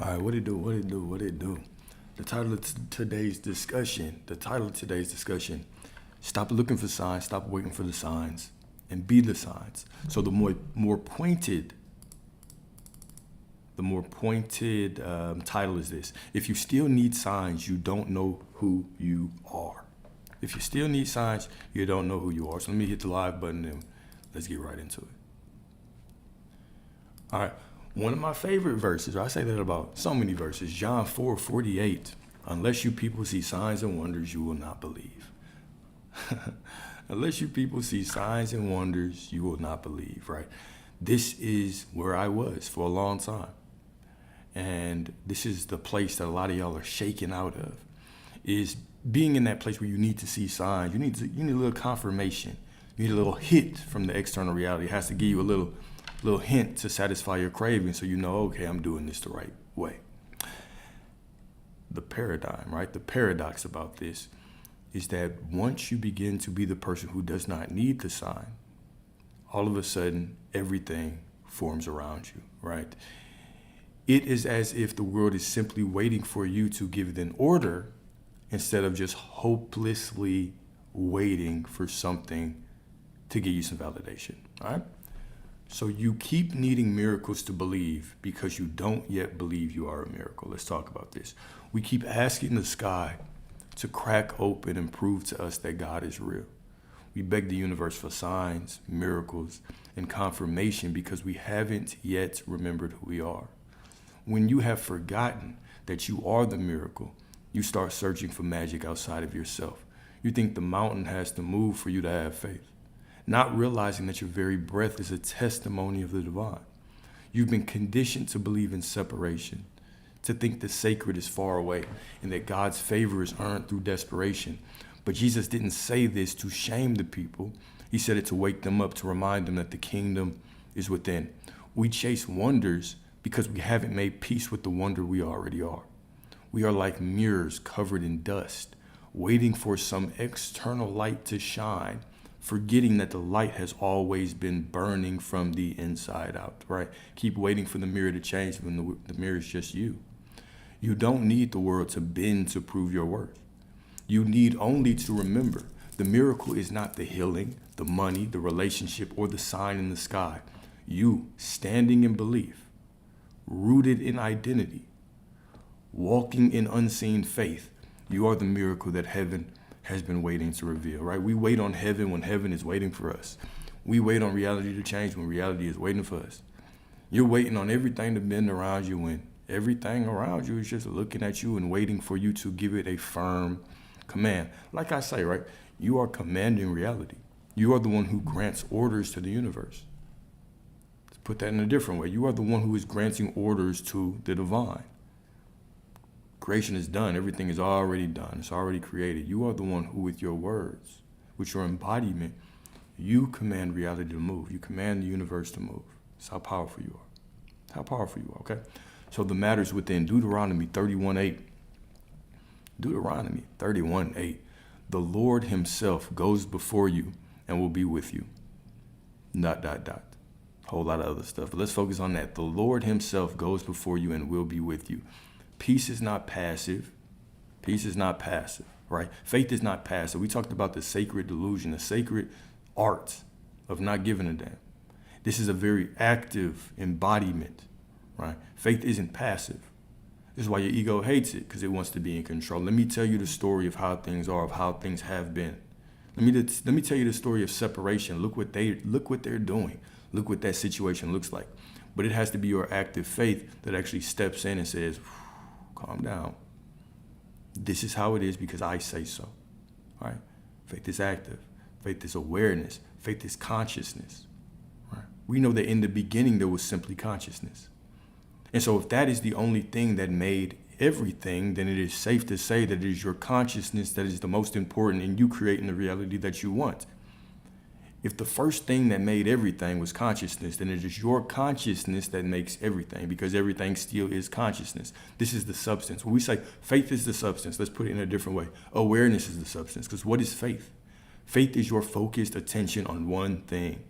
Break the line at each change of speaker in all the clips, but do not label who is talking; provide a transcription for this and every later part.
All right, what it do? What it do? What it do? The title of today's discussion, stop looking for signs, stop waiting for the signs, and be the signs. So the more pointed title is this: if you still need signs, you don't know who you are. If you still need signs, you don't know who you are. So let me hit the live button and let's get right into it. All right. One of my favorite verses, I say that about so many verses, John 4:48. Unless you people see signs and wonders, you will not believe. Unless you people see signs and wonders, you will not believe, right? This is where I was for a long time. And this is the place that a lot of y'all are shaking out of, is being in that place where you need to see signs. You need a little confirmation. You need a little hit from the external reality. It has to give you a little hint to satisfy your craving so you know, okay, I'm doing this the right way. The paradigm, right? The paradox about this is that once you begin to be the person who does not need the sign, all of a sudden, everything forms around you, right? It is as if the world is simply waiting for you to give it an order instead of just hopelessly waiting for something to give you some validation, all right? So you keep needing miracles to believe because you don't yet believe you are a miracle. Let's talk about this. We keep asking the sky to crack open and prove to us that God is real. We beg the universe for signs, miracles, and confirmation because we haven't yet remembered who we are. When you have forgotten that you are the miracle, you start searching for magic outside of yourself. You think the mountain has to move for you to have faith, not realizing that your very breath is a testimony of the divine. You've been conditioned to believe in separation, to think the sacred is far away, and that God's favor is earned through desperation. But Jesus didn't say this to shame the people. He said it to wake them up, to remind them that the kingdom is within. We chase wonders because we haven't made peace with the wonder we already are. We are like mirrors covered in dust, waiting for some external light to shine, forgetting that the light has always been burning from the inside out, right? Keep waiting for the mirror to change when the mirror is just you. You don't need the world to bend to prove your worth. You need only to remember the miracle is not the healing, the money, the relationship, or the sign in the sky. You standing in belief, rooted in identity, walking in unseen faith. You are the miracle that heaven has been waiting to reveal, right? We wait on heaven when heaven is waiting for us. We wait on reality to change when reality is waiting for us. You're waiting on everything to bend around you when everything around you is just looking at you and waiting for you to give it a firm command. Like I say, right? You are commanding reality. You are the one who grants orders to the universe. To put that in a different way, you are the one who is granting orders to the divine. Creation is done. Everything is already done. It's already created. You are the one who, with your words, with your embodiment, you command reality to move. You command the universe to move. That's how powerful you are. That's how powerful you are, okay? So the matter is within. Deuteronomy 31:8. Deuteronomy 31:8. The Lord himself goes before you and will be with you. ... Whole lot of other stuff, but let's focus on that. The Lord himself goes before you and will be with you. Peace is not passive. Peace is not passive, right? Faith is not passive. We talked about the sacred delusion, the sacred art of not giving a damn. This is a very active embodiment, right? Faith isn't passive. This is why your ego hates it, because it wants to be in control. Let me tell you the story of how things are, of how things have been. Let me tell you the story of separation. Look what they're doing. Look what that situation looks like. But it has to be your active faith that actually steps in and says, calm down. This is how it is because I say so. All right? Faith is active. Faith is awareness. Faith is consciousness. Right? We know that in the beginning there was simply consciousness. And so if that is the only thing that made everything, then it is safe to say that it is your consciousness that is the most important in you creating the reality that you want. If the first thing that made everything was consciousness, then it is your consciousness that makes everything, because everything still is consciousness. This is the substance. When we say faith is the substance, let's put it in a different way. Awareness is the substance, because what is faith? Faith is your focused attention on one thing.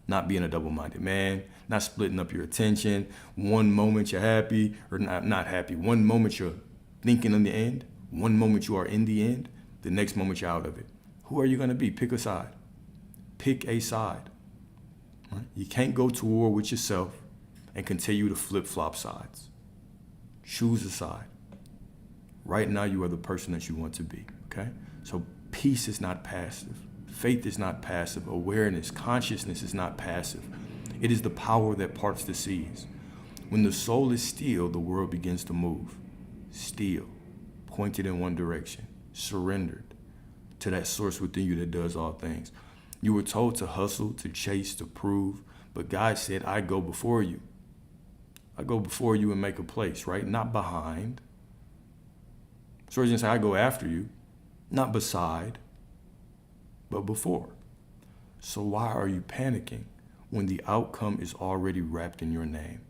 not being a double-minded man, not splitting up your attention. One moment you're happy or not happy. One moment you're thinking in the end. One moment you are in the end. The next moment you're out of it. Who are you going to be? Pick a side. Pick a side. Right? You can't go to war with yourself and continue to flip-flop sides. Choose a side. Right now, you are the person that you want to be, okay? So peace is not passive. Faith is not passive. Awareness, consciousness is not passive. It is the power that parts the seas. When the soul is still, the world begins to move. Still, pointed in one direction, surrendered to that source within you that does all things. You were told to hustle, to chase, to prove, but God said, I go before you. I go before you and make a place, right? Not behind. So he's going to say, I go after you, not beside, but before. So why are you panicking when the outcome is already wrapped in your name?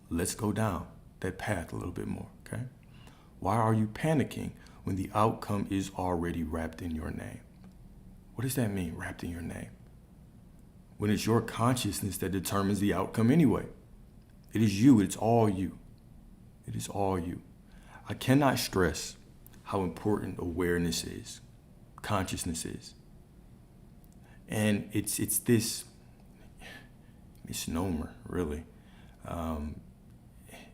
Let's go down that path a little bit more, okay? Why are you panicking when the outcome is already wrapped in your name? What does that mean, wrapped in your name? When it's your consciousness that determines the outcome anyway. It is you, it's all you. It is all you. I cannot stress how important awareness is, consciousness is. And it's this misnomer, really.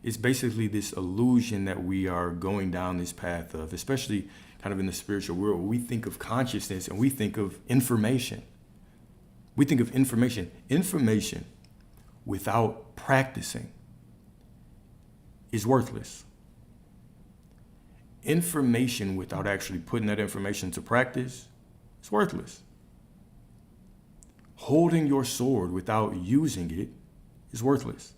It's basically this illusion that we are going down this path of, especially kind of in the spiritual world, where we think of consciousness and we think of information. We think of information. Information without practicing is worthless. Information without actually putting that information to practice is worthless. Holding your sword without using it is worthless.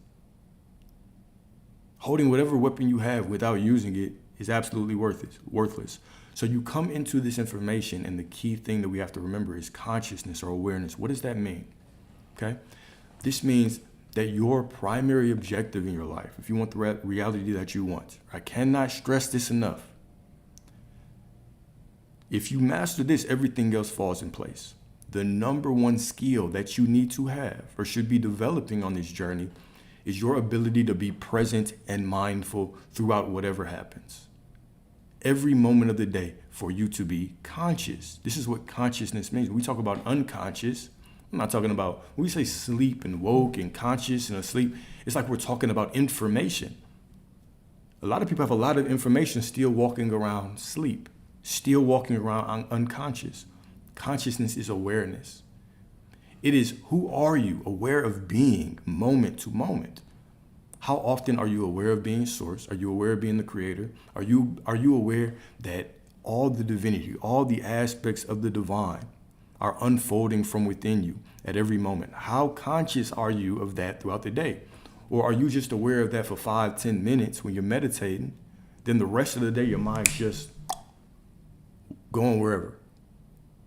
Holding whatever weapon you have without using it is absolutely worthless. So you come into this information, and the key thing that we have to remember is consciousness or awareness. What does that mean? Okay? This means that your primary objective in your life, if you want the reality that you want, I cannot stress this enough. If you master this, everything else falls in place. The number one skill that you need to have or should be developing on this journey is your ability to be present and mindful throughout whatever happens. Every moment of the day for you to be conscious. This is what consciousness means. When we talk about unconscious, I'm not talking about, when we say sleep and woke and conscious and asleep, it's like we're talking about information. A lot of people have a lot of information still walking around sleep, still walking around unconscious. Consciousness is awareness. It is, who are you aware of being moment to moment? How often are you aware of being source? Are you aware of being the creator? Are you aware that all the divinity, all the aspects of the divine are unfolding from within you at every moment? How conscious are you of that throughout the day? Or are you just aware of that for 5-10 minutes when you're meditating? Then the rest of the day, your mind's just going wherever.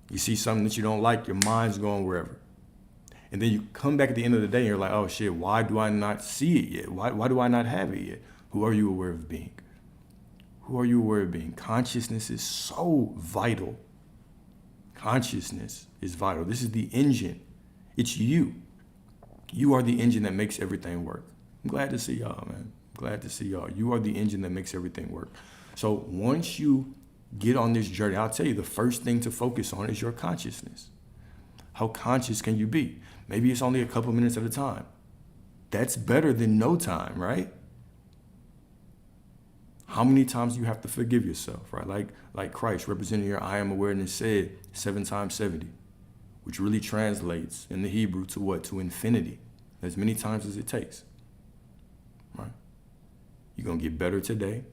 You see something that you don't like, your mind's going wherever. And then you come back at the end of the day and you're like, oh shit, why do I not see it yet? Why do I not have it yet? Who are you aware of being? Who are you aware of being? Consciousness is so vital. Consciousness is vital. This is the engine. It's you. You are the engine that makes everything work. I'm glad to see y'all, man. Glad to see y'all. You are the engine that makes everything work. So once you get on this journey, I'll tell you, the first thing to focus on is your consciousness. How conscious can you be? Maybe it's only a couple minutes at a time. That's better than no time, right? How many times do you have to forgive yourself, right? Like Christ, representing your I am awareness, said 7 times 70, which really translates in the Hebrew to what? To infinity, as many times as it takes, right? You're going to get better today.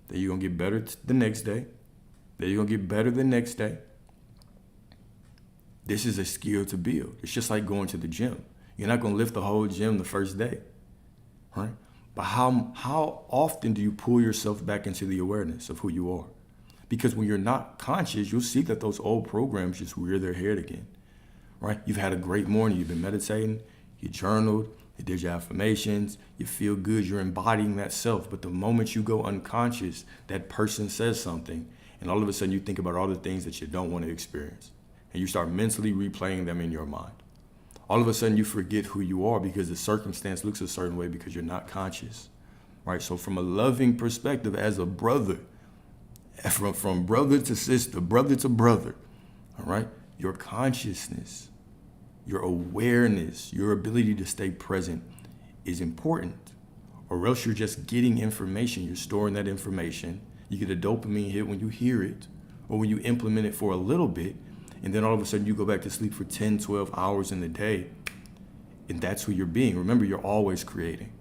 Then you're going to get better the next day. Then you're going to get better the next day. This is a skill to build. It's just like going to the gym. You're not going to lift the whole gym the first day, right? But how often do you pull yourself back into the awareness of who you are? Because when you're not conscious, you'll see that those old programs just rear their head again, right? You've had a great morning. You've been meditating. You journaled. You did your affirmations. You feel good. You're embodying that self. But the moment you go unconscious, that person says something, and all of a sudden you think about all the things that you don't want to experience. And you start mentally replaying them in your mind. All of a sudden you forget who you are because the circumstance looks a certain way because you're not conscious, right? So from a loving perspective, as a brother, from brother to sister, brother to brother, all right? Your consciousness, your awareness, your ability to stay present is important. Or else you're just getting information. You're storing that information. You get a dopamine hit when you hear it or when you implement it for a little bit. And then all of a sudden you go back to sleep for 10, 12 hours in the day. And that's who you're being. Remember, you're always creating.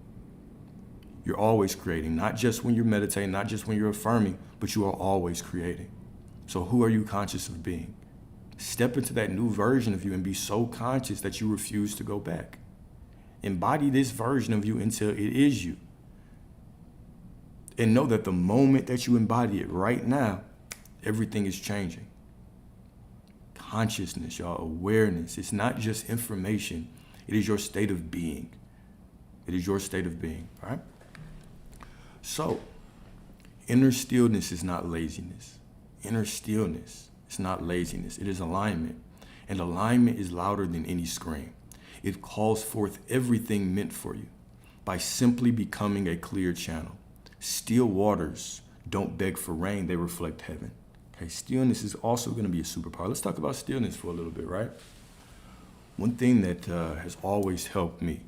You're always creating, not just when you're meditating, not just when you're affirming, but you are always creating. So who are you conscious of being? Step into that new version of you and be so conscious that you refuse to go back. Embody this version of you until it is you. And know that the moment that you embody it right now, everything is changing. Consciousness, y'all, awareness. It's not just information. It is your state of being. It is your state of being, all right? So, inner stillness is not laziness. Inner stillness is not laziness. It is alignment. And alignment is louder than any scream. It calls forth everything meant for you by simply becoming a clear channel. Still waters don't beg for rain, they reflect heaven. Okay, stillness is also going to be a superpower. Let's talk about stillness for a little bit, right? One thing that has always helped me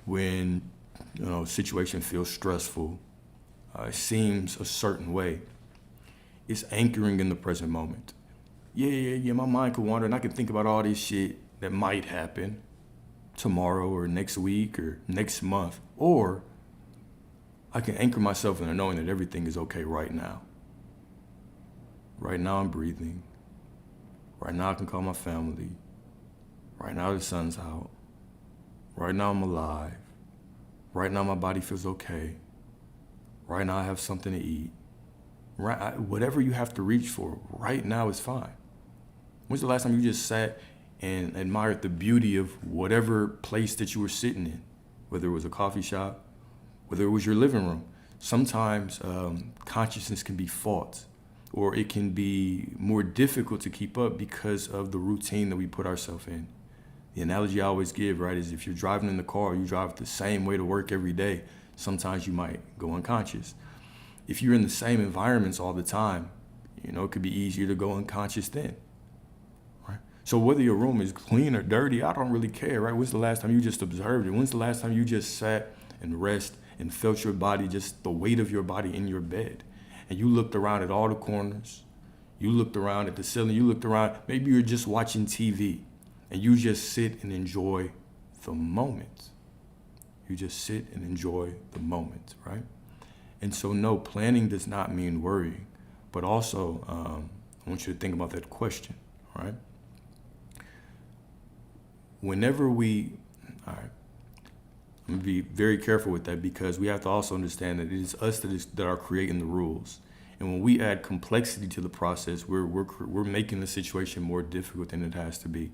when a situation feels stressful, seems a certain way, is anchoring in the present moment. Yeah, my mind could wander and I can think about all this shit that might happen tomorrow or next week or next month, or I can anchor myself in the knowing that everything is okay right now. Right now I'm breathing. Right now I can call my family. Right now the sun's out. Right now I'm alive. Right now my body feels okay. Right now I have something to eat. Whatever you have to reach for right now is fine. When's the last time you just sat and admired the beauty of whatever place that you were sitting in, whether it was a coffee shop, whether it was your living room? Sometimes consciousness can be fought, or it can be more difficult to keep up because of the routine that we put ourselves in. The analogy I always give, right, is if you're driving in the car, you drive the same way to work every day, sometimes you might go unconscious. If you're in the same environments all the time, it could be easier to go unconscious then. So whether your room is clean or dirty, I don't really care, right? When's the last time you just observed it? When's the last time you just sat and rest and felt your body, just the weight of your body in your bed? And you looked around at all the corners. You looked around at the ceiling. You looked around. Maybe you're just watching TV and you just sit and enjoy the moment. You just sit and enjoy the moment, right? And so no, planning does not mean worrying, but also I want you to think about that question, all right? Whenever I'm going to be very careful with that because we have to also understand that it is us that are creating the rules. And when we add complexity to the process, we're making the situation more difficult than it has to be.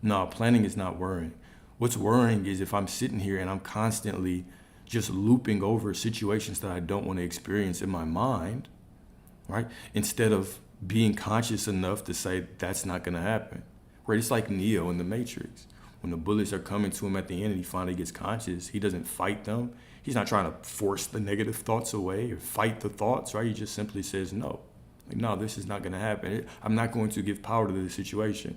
No, planning is not worrying. What's worrying is if I'm sitting here and I'm constantly just looping over situations that I don't want to experience in my mind, right? Instead of being conscious enough to say that's not going to happen, right? It's like Neo in The Matrix. When the bullets are coming to him at the end and he finally gets conscious, he doesn't fight them. He's not trying to force the negative thoughts away or fight the thoughts, right? He just simply says, no, this is not going to happen. I'm not going to give power to the situation.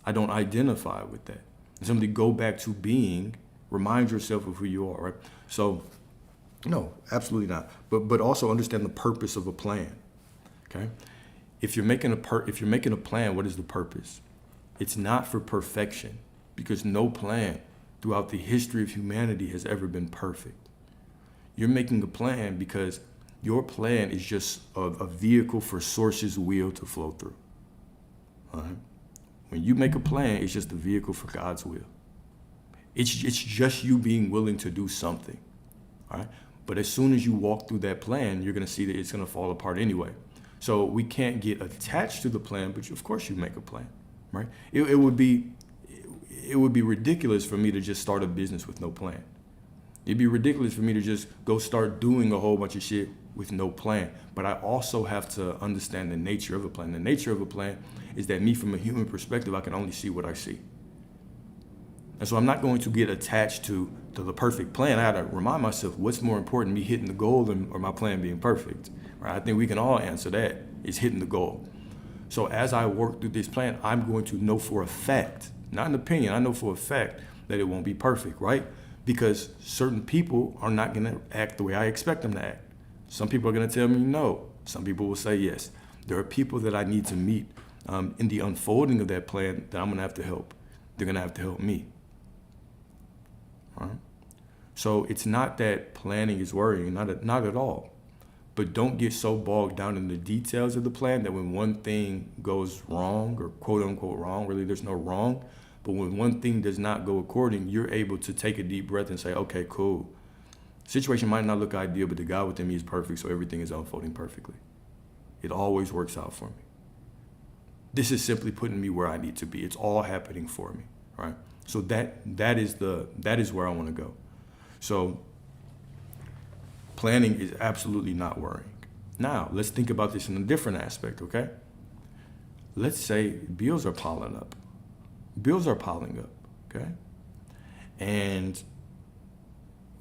I don't identify with that. Simply go back to being, remind yourself of who you are, right? So, no, absolutely not. But also understand the purpose of a plan, okay? If you're making a plan, what is the purpose? It's not for perfection, because no plan throughout the history of humanity has ever been perfect. You're making a plan because your plan is just a vehicle for Source's will to flow through. All right? When you make a plan, it's just a vehicle for God's will. It's just you being willing to do something. All right? But as soon as you walk through that plan, you're going to see that it's going to fall apart anyway. So we can't get attached to the plan, but of course you make a plan, right? It would be ridiculous for me to just start a business with no plan. It'd be ridiculous for me to just go start doing a whole bunch of shit with no plan. But I also have to understand the nature of a plan. The nature of a plan is that me, from a human perspective, I can only see what I see. And so I'm not going to get attached to the perfect plan. I got to remind myself what's more important, me hitting the goal or my plan being perfect. Right? I think we can all answer that. It's hitting the goal. So as I work through this plan, I'm going to know for a fact, not an opinion, I know for a fact that it won't be perfect, right? Because certain people are not going to act the way I expect them to act. Some people are going to tell me no. Some people will say yes. There are people that I need to meet in the unfolding of that plan that I'm going to have to help. They're going to have to help me. Right? So it's not that planning is worrying, not at all. But don't get so bogged down in the details of the plan that when one thing goes wrong, or quote unquote wrong, really there's no wrong, but when one thing does not go according, you're able to take a deep breath and say, okay, cool. Situation might not look ideal, but the God within me is perfect, so everything is unfolding perfectly. It always works out for me. This is simply putting me where I need to be. It's all happening for me, right? So that is where I want to go. So planning is absolutely not worrying. Now, let's think about this in a different aspect, okay? Let's say bills are piling up. Bills are piling up, okay? And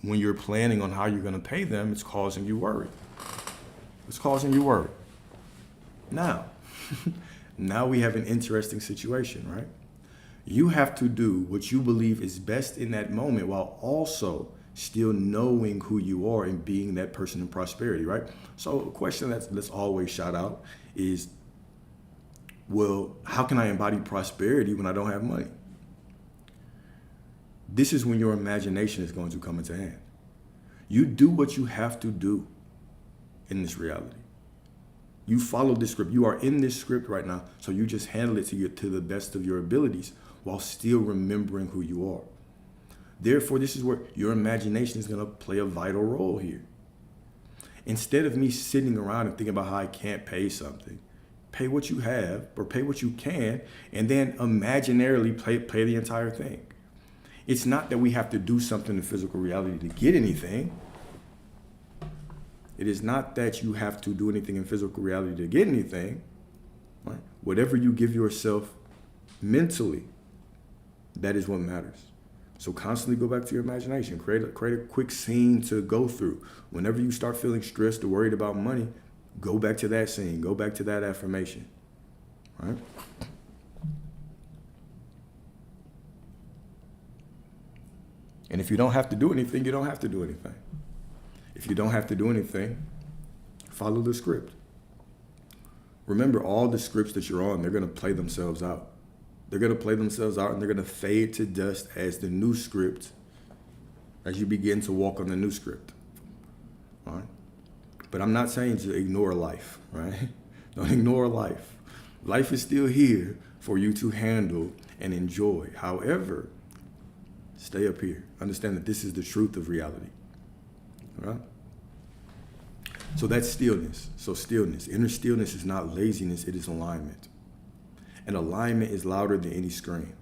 when you're planning on how you're going to pay them, it's causing you worry. It's causing you worry. Now, now we have an interesting situation, right? You have to do what you believe is best in that moment while also still knowing who you are and being that person in prosperity, right? So a question that's always shot out is, well, how can I embody prosperity when I don't have money? This is when your imagination is going to come into hand. You do what you have to do in this reality. You follow this script. You are in this script right now, so you just handle it to the best of your abilities while still remembering who you are. Therefore, this is where your imagination is going to play a vital role here. Instead of me sitting around and thinking about how I can't pay something, pay what you have or pay what you can, and then imaginarily pay the entire thing. It's not that we have to do something in physical reality to get anything. It is not that you have to do anything in physical reality to get anything. Right? Whatever you give yourself mentally, that is what matters. So constantly go back to your imagination. Create a quick scene to go through. Whenever you start feeling stressed or worried about money, go back to that scene. Go back to that affirmation. Right? And if you don't have to do anything, you don't have to do anything. If you don't have to do anything, follow the script. Remember, all the scripts that you're on, they're going to play themselves out. They're going to play themselves out and they're going to fade to dust as the new script, as you begin to walk on the new script. All right? But I'm not saying to ignore life, right? Don't ignore life. Life is still here for you to handle and enjoy. However, stay up here. Understand that this is the truth of reality. All right? So that's stillness. So stillness. Inner stillness is not laziness, it is alignment. And alignment is louder than any scream.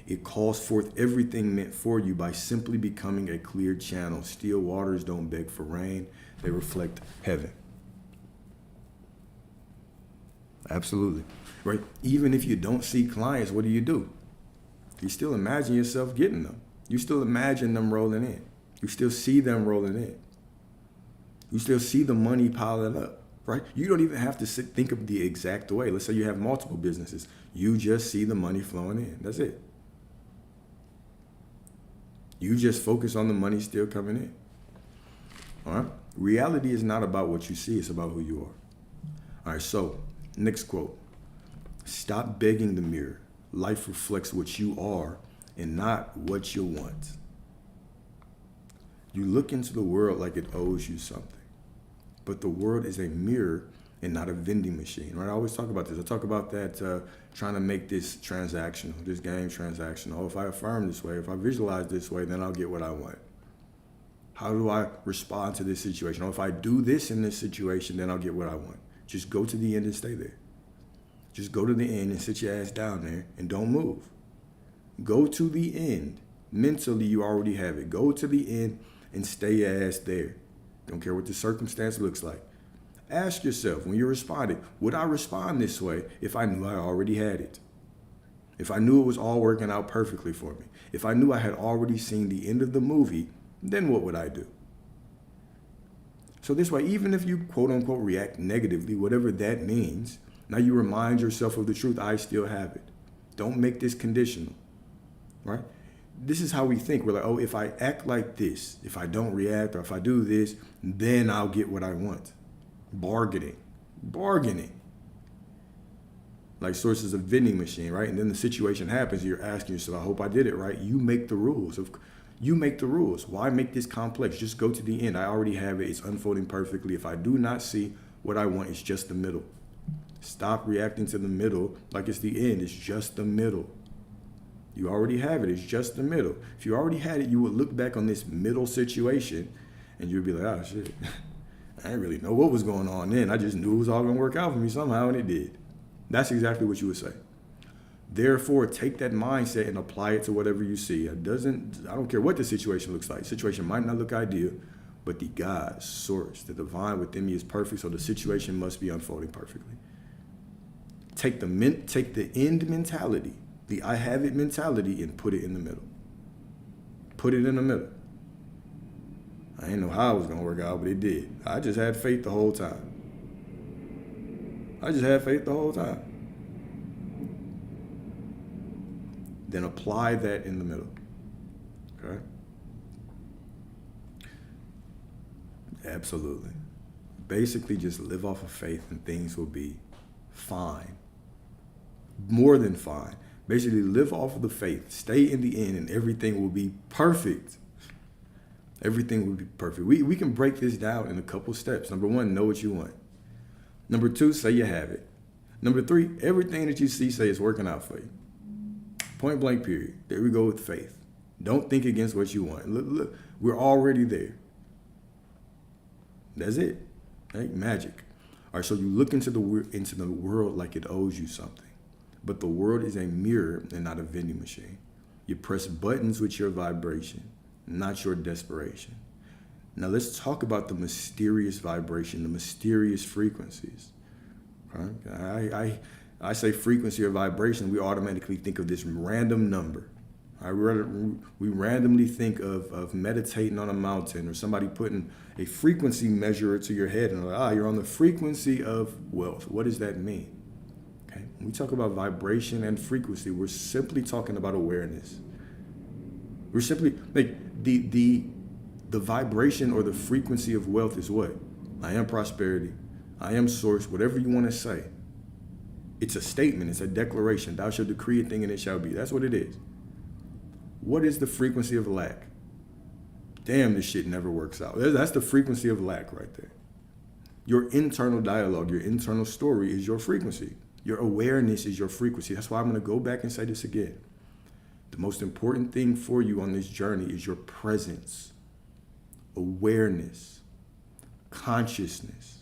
It calls forth everything meant for you by simply becoming a clear channel. Still waters don't beg for rain, they reflect heaven. Absolutely. Right? Even if you don't see clients, what do? You still imagine yourself getting them. You still imagine them rolling in. You still see them rolling in. You still see the money piling up. Right? You don't even have to think of the exact way. Let's say you have multiple businesses. You just see the money flowing in. That's it. You just focus on the money still coming in. All right? Reality is not about what you see. It's about who you are. All right, so next quote. Stop begging the mirror. Life reflects what you are and not what you want. You look into the world like it owes you something. But the world is a mirror and not a vending machine, right? I always talk about this. I talk about that trying to make this transactional, this game transactional. Oh, if I affirm this way, if I visualize this way, then I'll get what I want. How do I respond to this situation? Oh, if I do this in this situation, then I'll get what I want. Just go to the end and stay there. Just go to the end and sit your ass down there and don't move. Go to the end. Mentally, you already have it. Go to the end and stay your ass there. Don't care what the circumstance looks like. Ask yourself when you're responding, would I respond this way if I knew I already had it? if I knew it was all working out perfectly for me, if I knew I had already seen the end of the movie, then what would I do? So this way, even if you quote unquote react negatively, whatever that means, now you remind yourself of the truth. I still have it. Don't make this conditional, right? This is how we think. We're like, oh, if I act like this, if I don't react, or if I do this, then I'll get what I want. Bargaining. Like sources of vending machine, right? And then the situation happens, you're asking yourself, I hope I did it right. You make the rules. You make the rules. Why make this complex? Just go to the end. I already have it. It's unfolding perfectly. If I do not see what I want, it's just the middle. Stop reacting to the middle like it's the end. It's just the middle. You already have it. It's just the middle. If you already had it, you would look back on this middle situation and you'd be like, oh, shit. I didn't really know what was going on then. I just knew it was all going to work out for me somehow, and it did. That's exactly what you would say. Therefore, take that mindset and apply it to whatever you see. I don't care what the situation looks like. The situation might not look ideal, but the God, source, the divine within me is perfect, so the situation must be unfolding perfectly. Take the end mentality, the I have it mentality, and put it in the middle. Put it in the middle. I didn't know how it was going to work out, but it did. I just had faith the whole time. Then apply that in the middle, okay? Absolutely. Basically, just live off of faith and things will be fine. More than fine. Basically, live off of the faith. Stay in the end and everything will be perfect. Everything will be perfect. We can break this down in a couple steps. Number one, know what you want. Number two, say you have it. Number three, everything that you see, say it's working out for you. Point blank, period. There we go with faith. Don't think against what you want. Look, we're already there. That's it. Right? Magic. All right, so you look into the world like it owes you something. But the world is a mirror and not a vending machine. You press buttons with your vibration, not your desperation. Now let's talk about the mysterious vibration, the mysterious frequencies. Right? I say frequency or vibration, we automatically think of this random number. We randomly think of meditating on a mountain or somebody putting a frequency measurer to your head and like, you're on the frequency of wealth. What does that mean? Okay. When we talk about vibration and frequency, we're simply talking about awareness. We're simply like the vibration or the frequency of wealth is what? I am prosperity. I am source, whatever you want to say. It's a statement. It's a declaration. Thou shalt decree a thing and it shall be. That's what it is. What is the frequency of lack? Damn, this shit never works out. That's the frequency of lack right there. Your internal dialogue, your internal story is your frequency. Your awareness is your frequency. That's why I'm going to go back and say this again. The most important thing for you on this journey is your presence, awareness, consciousness.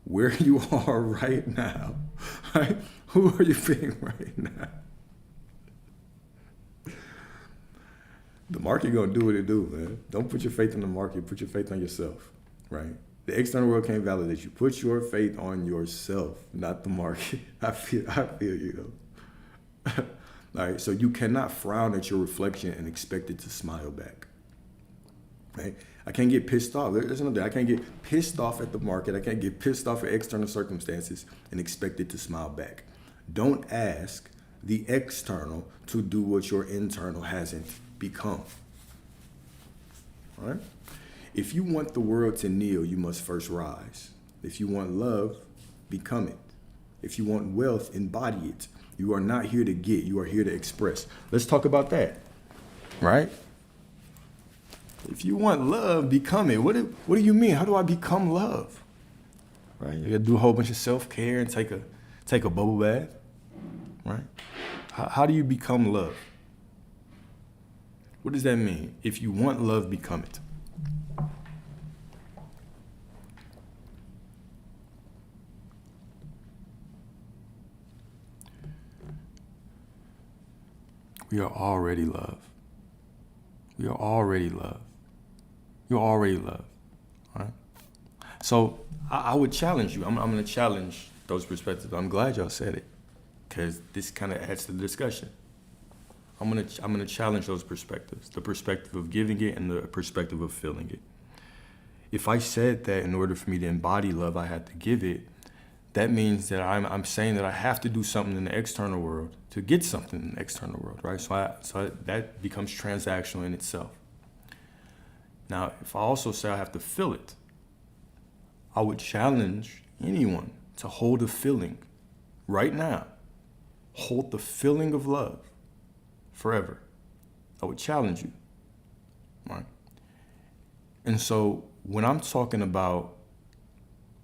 Where you are right now, right? Who are you being right now? The market gonna do what it do, man. Don't put your faith in the market, put your faith on yourself, right? The external world can't validate you. Put your faith on yourself, not the market. I feel you though. All right, so you cannot frown at your reflection and expect it to smile back, right? I can't get pissed off. There's another. I can't get pissed off at the market. I can't get pissed off at external circumstances and expect it to smile back. Don't ask the external to do what your internal hasn't become. All right? If you want the world to kneel, you must first rise. If you want love, become it. If you want wealth, embody it. You are not here to get. You are here to express. Let's talk about that. Right? If you want love, become it. What do you mean? How do I become love? Right? You gotta do a whole bunch of self-care and take a bubble bath. Right? How do you become love? What does that mean? If you want love, become it. We are already love. We are already love. You're already loved, right? So I would challenge you. I'm going to challenge those perspectives. I'm glad y'all said it. because this kind of adds to the discussion. I'm gonna challenge those perspectives, the perspective of giving it and the perspective of feeling it. If I said that in order for me to embody love, I had to give it, that means that I'm saying that I have to do something in the external world to get something in the external world, right? So that becomes transactional in itself. Now, if I also say I have to feel it, I would challenge anyone to hold a feeling right now. Hold the feeling of love forever. I would challenge you, right? And so when I'm talking about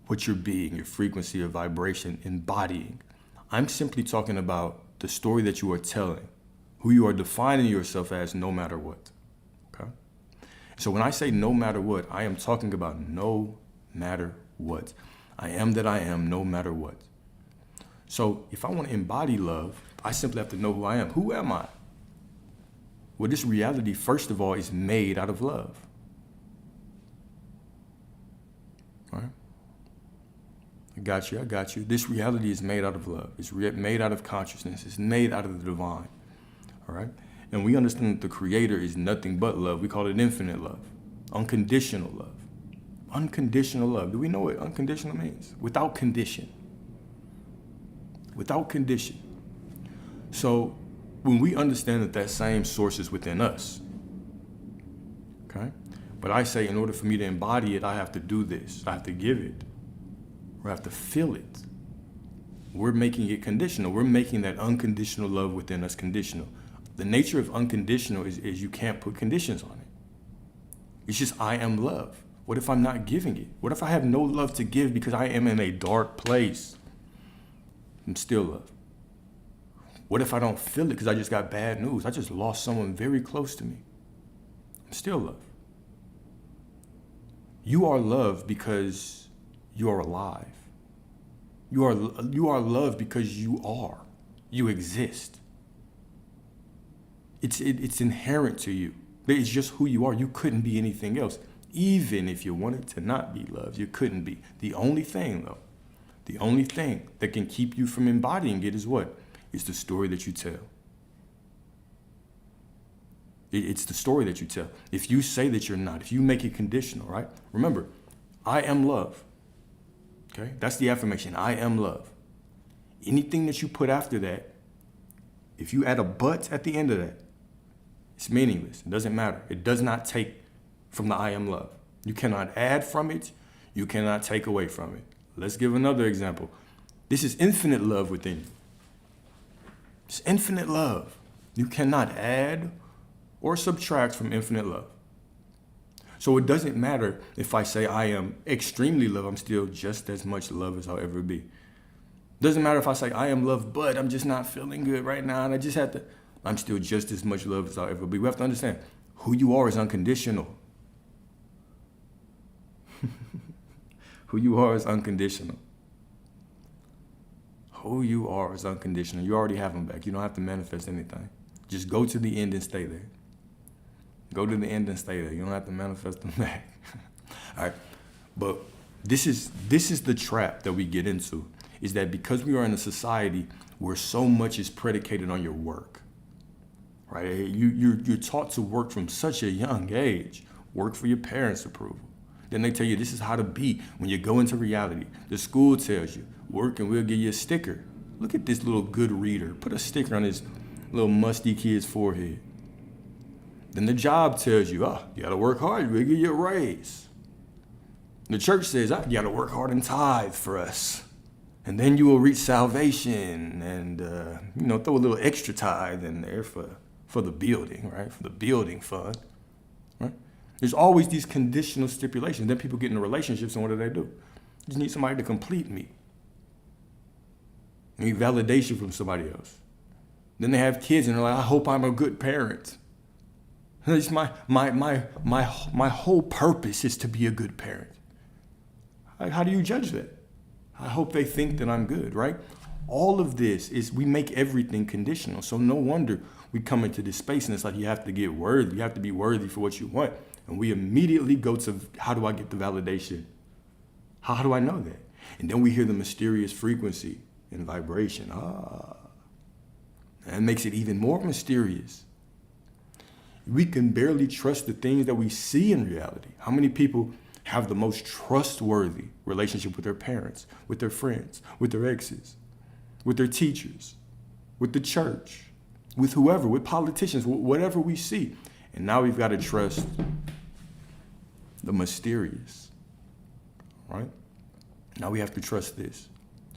what you're being, your frequency, your vibration, embodying, I'm simply talking about the story that you are telling, who you are defining yourself as no matter what, okay? So when I say no matter what, I am talking about no matter what. I am that I am no matter what. So if I want to embody love, I simply have to know who I am. Who am I? Well, this reality, first of all, is made out of love. All right? I got you. This reality is made out of love. It's made out of consciousness. It's made out of the divine. All right? And we understand that the creator is nothing but love. We call it infinite love, unconditional love. Unconditional love. Do we know what unconditional means? Without condition. Without condition. So when we understand that that same source is within us, okay? But I say in order for me to embody it, I have to do this. I have to give it. Or I have to feel it. We're making it conditional. We're making that unconditional love within us conditional. The nature of unconditional is you can't put conditions on it. It's just I am love. What if I'm not giving it? What if I have no love to give because I am in a dark place? I'm still love. What if I don't feel it because I just got bad news? I just lost someone very close to me. I'm still love. You are love because you are alive. You are love because you are. You exist. It's inherent to you. It's just who you are. You couldn't be anything else. Even if you wanted to not be loved, you couldn't be. The only thing, though, the only thing that can keep you from embodying it is what? It's the story that you tell. It's the story that you tell. If you say that you're not, if you make it conditional, right? Remember, I am love. Okay? That's the affirmation. I am love. Anything that you put after that, if you add a but at the end of that, it's meaningless. It doesn't matter. It does not take from the I am love. You cannot add from it. You cannot take away from it. Let's give another example. This is infinite love within you. It's infinite love. You cannot add or subtract from infinite love. So it doesn't matter if I say I am extremely love, I'm still just as much love as I'll ever be. Doesn't matter if I say I am love, but I'm just not feeling good right now and I just have to, I'm still just as much love as I'll ever be. We have to understand who you are is unconditional. Who you are is unconditional. Who you are is unconditional. You already have them back. You don't have to manifest anything. Just go to the end and stay there. Go to the end and stay there. You don't have to manifest them back. All right. But this is the trap that we get into, is that because we are in a society where so much is predicated on your work, right? You're taught to work from such a young age. Work for your parents' approval. Then they tell you this is how to be when you go into reality. The school tells you, work and we'll give you a sticker. Look at this little good reader. Put a sticker on this little musty kid's forehead. Then the job tells you, you gotta work hard, we'll give you a raise. The church says, you gotta work hard and tithe for us. And then you will reach salvation and, throw a little extra tithe in there for the building, right? For the building fund, right? There's always these conditional stipulations. Then people get into relationships and what do? You just need somebody to complete me. You need validation from somebody else. Then they have kids and they're like, I hope I'm a good parent. It's my whole purpose is to be a good parent. Like, how do you judge that? I hope they think that I'm good, right? All of this is, we make everything conditional. So no wonder we come into this space and it's like, you have to get worthy. You have to be worthy for what you want. And we immediately go to, how do I get the validation? How do I know that? And then we hear the mysterious frequency and vibration. And it makes it even more mysterious. We can barely trust the things that we see in reality. How many people have the most trustworthy relationship with their parents, with their friends, with their exes, with their teachers, with the church, with whoever, with politicians, whatever we see? And now we've got to trust the mysterious, right? Now we have to trust this.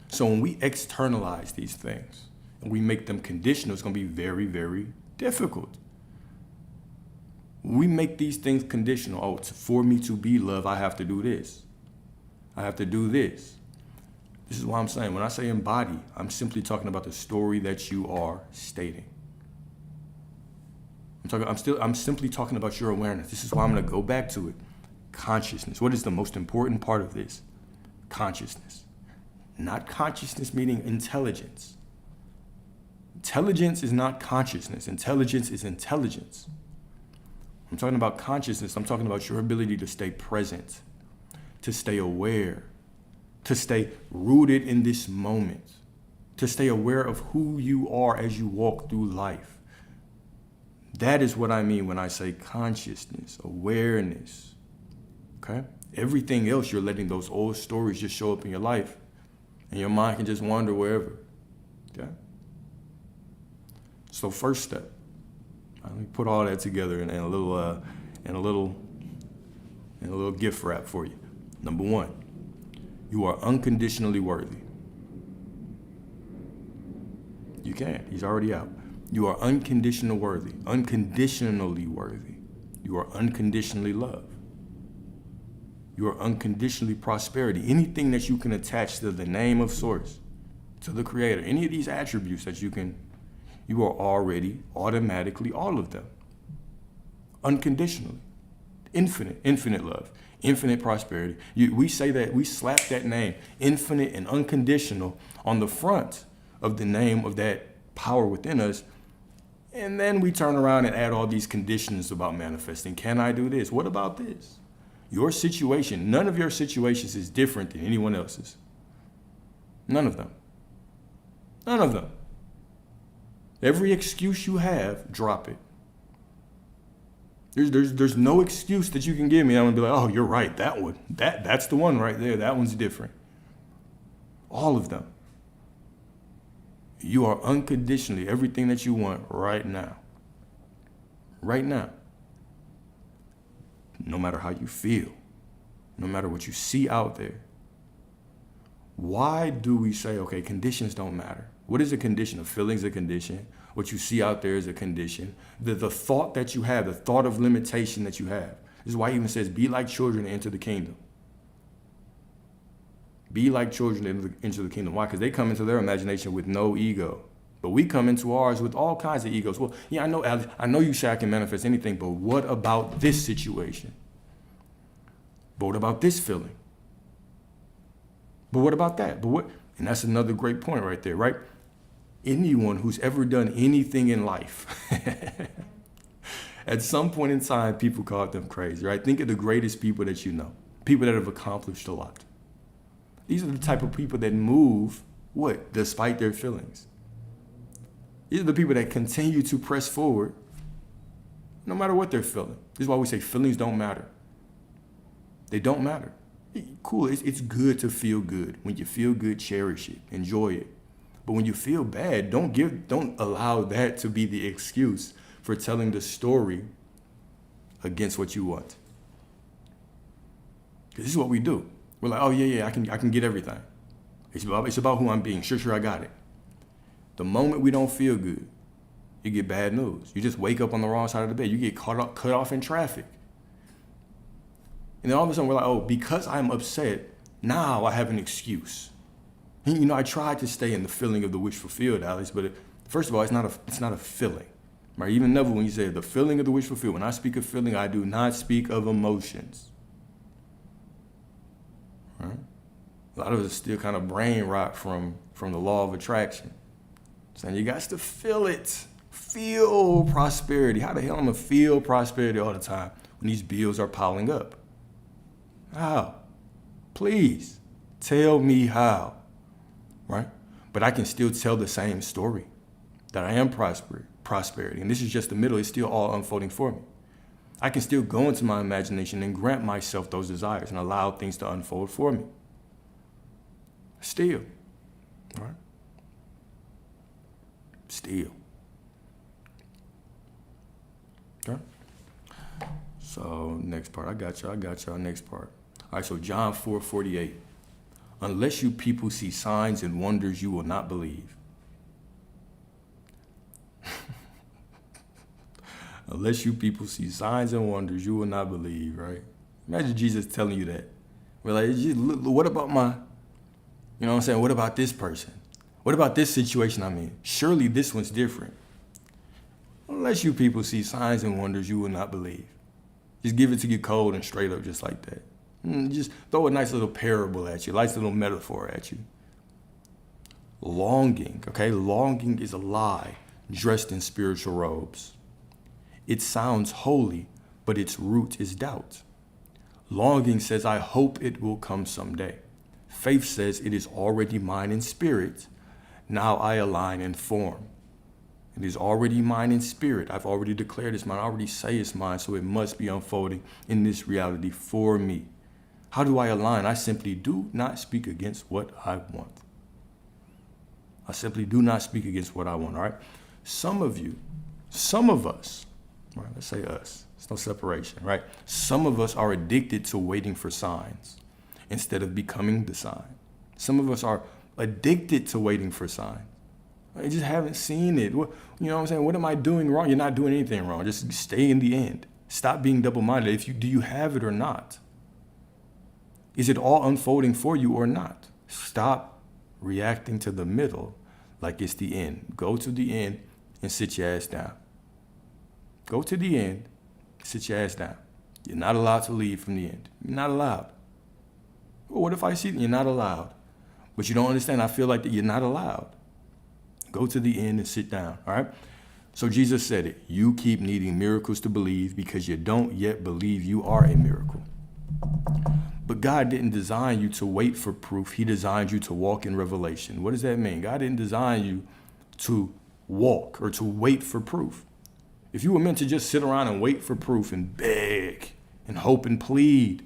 So when we externalize these things and we make them conditional, it's going to be very, very difficult. When we make these things conditional, oh, for me to be loved, I have to do this. I have to do this. This is what I'm saying. When I say embody, I'm simply talking about the story that you are stating. I'm simply talking about your awareness. This is why I'm going to go back to it. Consciousness. What is the most important part of this? Consciousness. Not consciousness meaning intelligence. Intelligence is not consciousness. Intelligence is intelligence. I'm talking about consciousness. I'm talking about your ability to stay present, to stay aware, to stay rooted in this moment, to stay aware of who you are as you walk through life. That is what I mean when I say consciousness, awareness, okay? Everything else, you're letting those old stories just show up in your life, and your mind can just wander wherever, okay? So first step, let me put all that together in a little gift wrap for you. Number one, you are unconditionally worthy. You can. He's already out. You are unconditionally worthy. Unconditionally worthy. You are unconditionally loved. You are unconditionally prosperity. Anything that you can attach to the name of Source, to the Creator, any of these attributes that you are already automatically all of them. Unconditionally. Infinite love, infinite prosperity. We say that, we slap that name, infinite and unconditional, on the front of the name of that power within us. And then we turn around and add all these conditions about manifesting. Can I do this? What about this? Your situation, none of your situations is different than anyone else's. None of them. None of them. Every excuse you have, drop it. There's no excuse that you can give me. I'm gonna be like, oh, you're right, that one. That's the one right there. That one's different. All of them. You are unconditionally everything that you want right now. Right now. No matter how you feel, no matter what you see out there. Why do we say, okay, conditions don't matter? What is a condition? A feeling's a condition. What you see out there is a condition. The thought that you have, the thought of limitation that you have. This is why he even says, be like children and enter the kingdom. Be like children and enter the kingdom. Why? Because they come into their imagination with no ego. But we come into ours with all kinds of egos. Well, yeah, I know, Alex, I know you say I can manifest anything, but what about this situation? But what about this feeling? But what about that? But what? And that's another great point right there, right? Anyone who's ever done anything in life, at some point in time, people called them crazy, right? Think of the greatest people that you know, people that have accomplished a lot. These are the type of people that move, what? Despite their feelings. These are the people that continue to press forward no matter what they're feeling. This is why we say feelings don't matter. They don't matter. Cool, it's good to feel good. When you feel good, cherish it, enjoy it. But when you feel bad, don't allow that to be the excuse for telling the story against what you want. This is what we do. We're like, oh yeah, I can get everything. It's about who I'm being. Sure, I got it. The moment we don't feel good, you get bad news. You just wake up on the wrong side of the bed. You get cut off in traffic. And then all of a sudden we're like, oh, because I'm upset, now I have an excuse. You know, I tried to stay in the feeling of the wish fulfilled, Alex, but first of all, it's not a feeling. Right? Even Neville, when you say the feeling of the wish fulfilled, when I speak of feeling, I do not speak of emotions. Right? A lot of us still kind of brain rot from the law of attraction. Saying you got to feel it. Feel prosperity. How the hell am I gonna feel prosperity all the time when these bills are piling up? How? Please tell me how. Right? But I can still tell the same story. that I am prosperity. And this is just the middle. It's still all unfolding for me. I can still go into my imagination and grant myself those desires and allow things to unfold for me. Still. All right? Still. Okay? So next part. I got y'all. Next part. All right, so John 4:48. Unless you people see signs and wonders, you will not believe. Unless you people see signs and wonders, you will not believe, right? Imagine Jesus telling you that. We're like, what about you know what I'm saying? What about this person? What about this situation I'm in? Surely this one's different. Unless you people see signs and wonders, you will not believe. Just give it to you cold and straight up just like that. Just throw a nice little parable at you, a nice little metaphor at you. Longing, okay? Longing is a lie dressed in spiritual robes. It sounds holy, but its root is doubt. Longing says, I hope it will come someday. Faith says, it is already mine in spirit. Now I align in form. It is already mine in spirit. I've already declared it's mine. I already say it's mine, so it must be unfolding in this reality for me. How do I align? I simply do not speak against what I want. I simply do not speak against what I want, all right? Some of us, right, let's say us, it's no separation, right? Some of us are addicted to waiting for signs instead of becoming the sign. Some of us are addicted to waiting for signs. I just haven't seen it. You know what I'm saying? What am I doing wrong? You're not doing anything wrong. Just stay in the end. Stop being double-minded. Do you have it or not? Is it all unfolding for you or not? Stop reacting to the middle like it's the end. Go to the end and sit your ass down. Go to the end, sit your ass down. You're not allowed to leave from the end. You're not allowed. Well, what if I see you're not allowed? But you don't understand. I feel like that you're not allowed. Go to the end and sit down, all right? So Jesus said it. You keep needing miracles to believe because you don't yet believe you are a miracle. But God didn't design you to wait for proof. He designed you to walk in revelation. What does that mean? God didn't design you to walk or to wait for proof. If you were meant to just sit around and wait for proof and beg and hope and plead,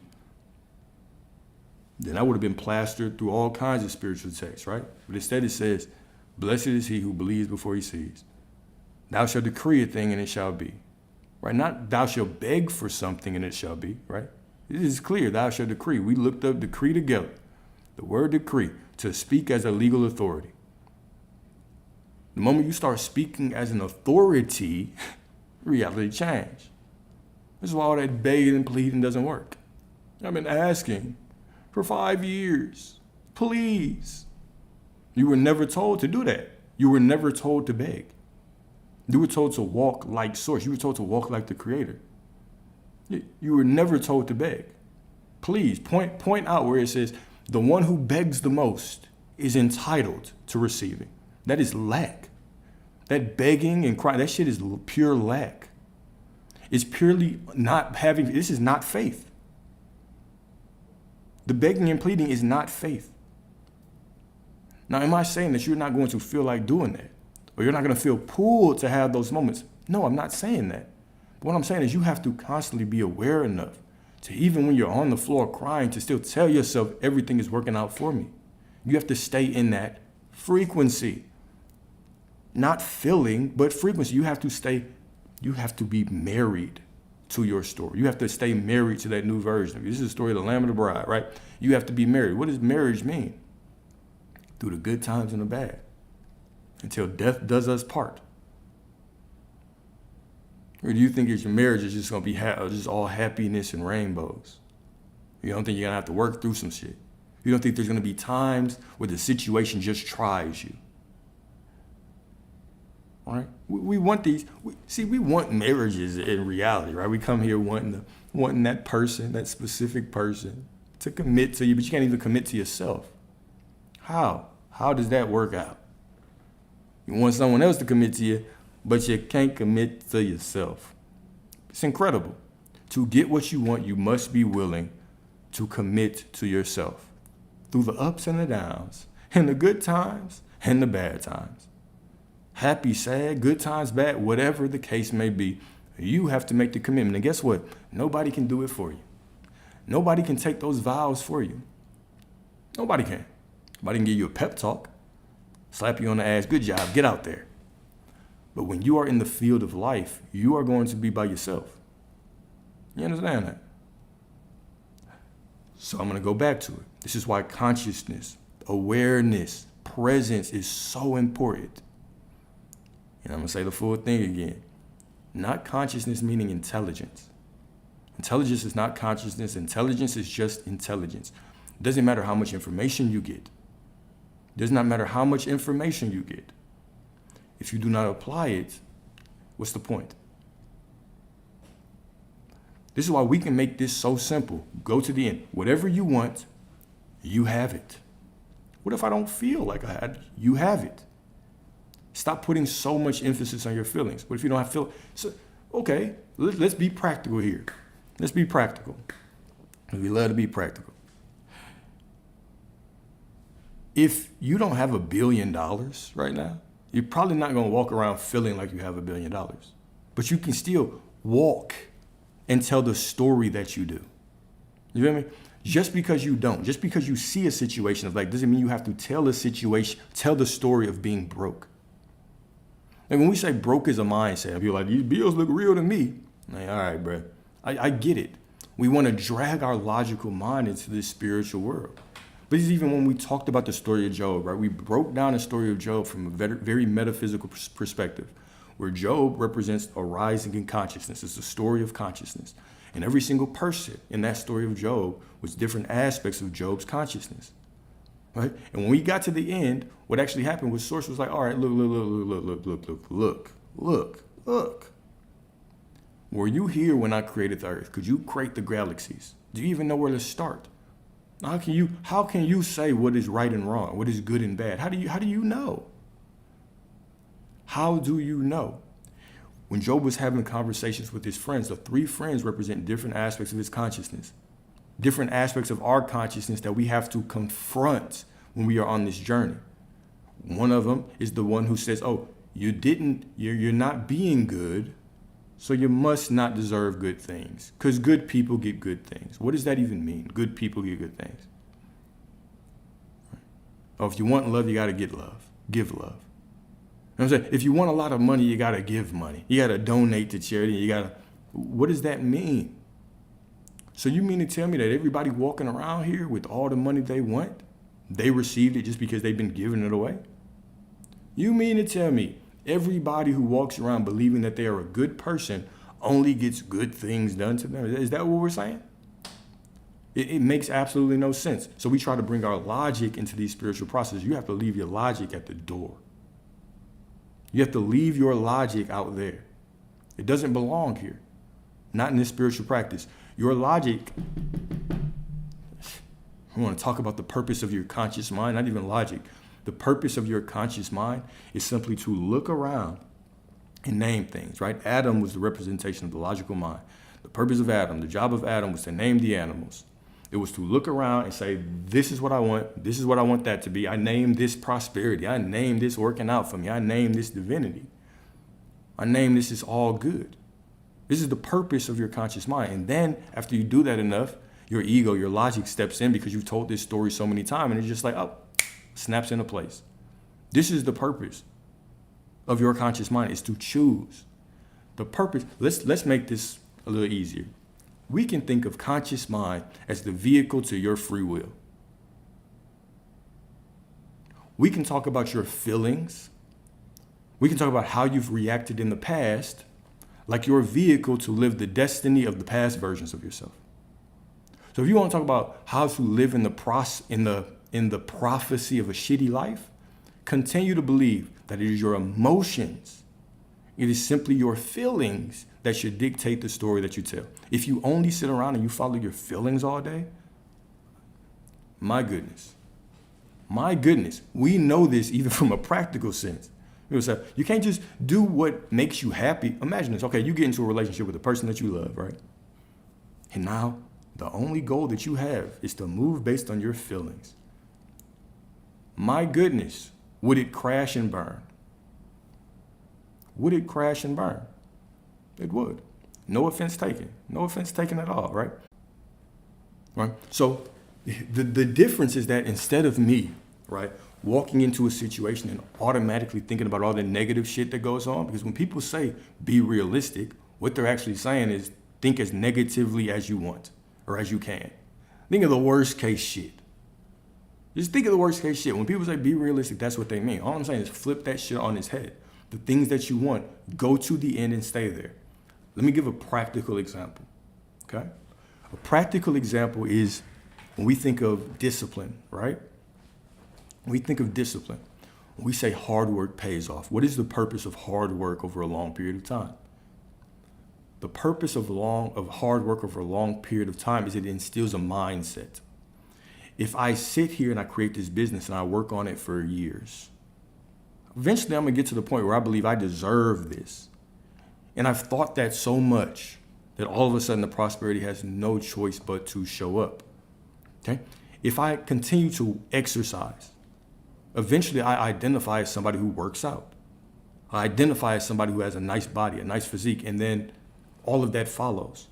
then I would have been plastered through all kinds of spiritual texts, right? But instead it says, blessed is he who believes before he sees. Thou shalt decree a thing and it shall be, right? Not thou shalt beg for something and it shall be, right? It is clear, thou shalt decree. We looked up decree together. The word decree, to speak as a legal authority. The moment you start speaking as an authority, reality change. This is why all that begging and pleading doesn't work. I've been asking for 5 years, please. You were never told to do that. You were never told to beg. You were told to walk like source. You were told to walk like the creator. You were never told to beg. Please point out where it says the one who begs the most is entitled to receiving. That is lack. That begging and crying, that shit is pure lack. It's purely not having, this is not faith. The begging and pleading is not faith. Now, am I saying that you're not going to feel like doing that? Or you're not going to feel pulled to have those moments? No, I'm not saying that. But what I'm saying is you have to constantly be aware enough to, even when you're on the floor crying, to still tell yourself everything is working out for me. You have to stay in that frequency. Not feeling, but frequency. You have to be married to your story. You have to stay married to that new version. This is the story of the Lamb and the Bride, right? You have to be married. What does marriage mean? Through the good times and the bad. Until death does us part. Or do you think your marriage is just going to be just all happiness and rainbows? You don't think you're going to have to work through some shit? You don't think there's going to be times where the situation just tries you? All right? We want these. We want marriages in reality, right? We come here wanting that person, that specific person, to commit to you, but you can't even commit to yourself. How? How does that work out? You want someone else to commit to you, but you can't commit to yourself. It's incredible. To get what you want, you must be willing to commit to yourself through the ups and the downs, and the good times and the bad times. Happy, sad, good times, bad, whatever the case may be, you have to make the commitment. And guess what? Nobody can do it for you. Nobody can take those vows for you. Nobody can. Nobody can give you a pep talk, slap you on the ass, good job, get out there. But when you are in the field of life, you are going to be by yourself. You understand that? So I'm going to go back to it. This is why consciousness, awareness, presence is so important. And I'm going to say the full thing again. Not consciousness meaning intelligence. Intelligence is not consciousness. Intelligence is just intelligence. It doesn't matter how much information you get. It does not matter how much information you get. If you do not apply it, what's the point? This is why we can make this so simple. Go to the end. Whatever you want, you have it. What if I don't feel like I had? You have it. Stop putting so much emphasis on your feelings. What if you don't have feelings? So, okay, let's be practical here. Let's be practical. We love to be practical. If you don't have $1 billion right now, you're probably not going to walk around feeling like you have $1 billion. But you can still walk and tell the story that you do. You feel me? Just because you don't, just because you see a situation of like, doesn't mean you have to tell a situation, tell the story of being broke. And when we say broke is a mindset, people are like, these bills look real to me. Like, all right, bro. I get it. We want to drag our logical mind into this spiritual world. But it's even when we talked about the story of Job, right? We broke down the story of Job from a very metaphysical perspective, where Job represents a rising in consciousness. It's a story of consciousness. And every single person in that story of Job was different aspects of Job's consciousness, right? And when we got to the end, what actually happened was Source was like, all right, look. Were you here when I created the earth? Could you create the galaxies? Do you even know where to start? How can you say what is right and wrong, what is good and bad? How do you know? How do you know? When Job was having conversations with his friends, the three friends represent different aspects of his consciousness, different aspects of our consciousness that we have to confront when we are on this journey. One of them is the one who says, oh, you're not being good, so you must not deserve good things, because good people get good things. What does that even mean? Good people get good things. Oh, if you want love, you got to get love. Give love. You know what I'm saying? If you want a lot of money, you got to give money. You got to donate to charity. What does that mean? So you mean to tell me that everybody walking around here with all the money they want, they received it just because they've been giving it away? You mean to tell me everybody who walks around believing that they are a good person only gets good things done to them? Is that what we're saying? It makes absolutely no sense. So we try to bring our logic into these spiritual processes. You have to leave your logic at the door. You have to leave your logic out there. It doesn't belong here. Not in this spiritual practice. Your logic, we want to talk about the purpose of your conscious mind, not even logic. The purpose of your conscious mind is simply to look around and name things, right? Adam was the representation of the logical mind. The purpose of Adam, the job of Adam was to name the animals. It was to look around and say, this is what I want. This is what I want that to be. I name this prosperity. I name this working out for me. I name this divinity. I name this is all good. This is the purpose of your conscious mind. And then after you do that enough, your ego, your logic steps in because you've told this story so many times and it's just like, oh, snaps into place. This is the purpose of your conscious mind, is to choose. The purpose, let's make this a little easier. We can think of conscious mind as the vehicle to your free will. We can talk about your feelings. We can talk about how you've reacted in the past, like your vehicle to live the destiny of the past versions of yourself. So if you want to talk about how to live in the prophecy of a shitty life, continue to believe that it is your emotions. It is simply your feelings that should dictate the story that you tell. If you only sit around and you follow your feelings all day, my goodness, we know this even from a practical sense. You can't just do what makes you happy. Imagine this. Okay, you get into a relationship with a person that you love, right? And now the only goal that you have is to move based on your feelings. My goodness, would it crash and burn? would it crash and burn? It would. No offense taken. No offense taken at all, right? Right? So the difference is that instead of me, right, walking into a situation and automatically thinking about all the negative shit that goes on, because when people say be realistic, what they're actually saying is think as negatively as you want or as you can. Think of the worst case shit. Just think of the worst case shit. When people say be realistic, that's what they mean. All I'm saying is flip that shit on its head. The things that you want, go to the end and stay there. Let me give a practical example, okay? A practical example is when we think of discipline, right? When we think of discipline, when we say hard work pays off, what is the purpose of hard work over a long period of time? The purpose of hard work over a long period of time is it instills a mindset. If I sit here and I create this business and I work on it for years, eventually I'm gonna get to the point where I believe I deserve this. And I've thought that so much that all of a sudden the prosperity has no choice but to show up, okay? If I continue to exercise, eventually I identify as somebody who works out. I identify as somebody who has a nice body, a nice physique, and then all of that follows.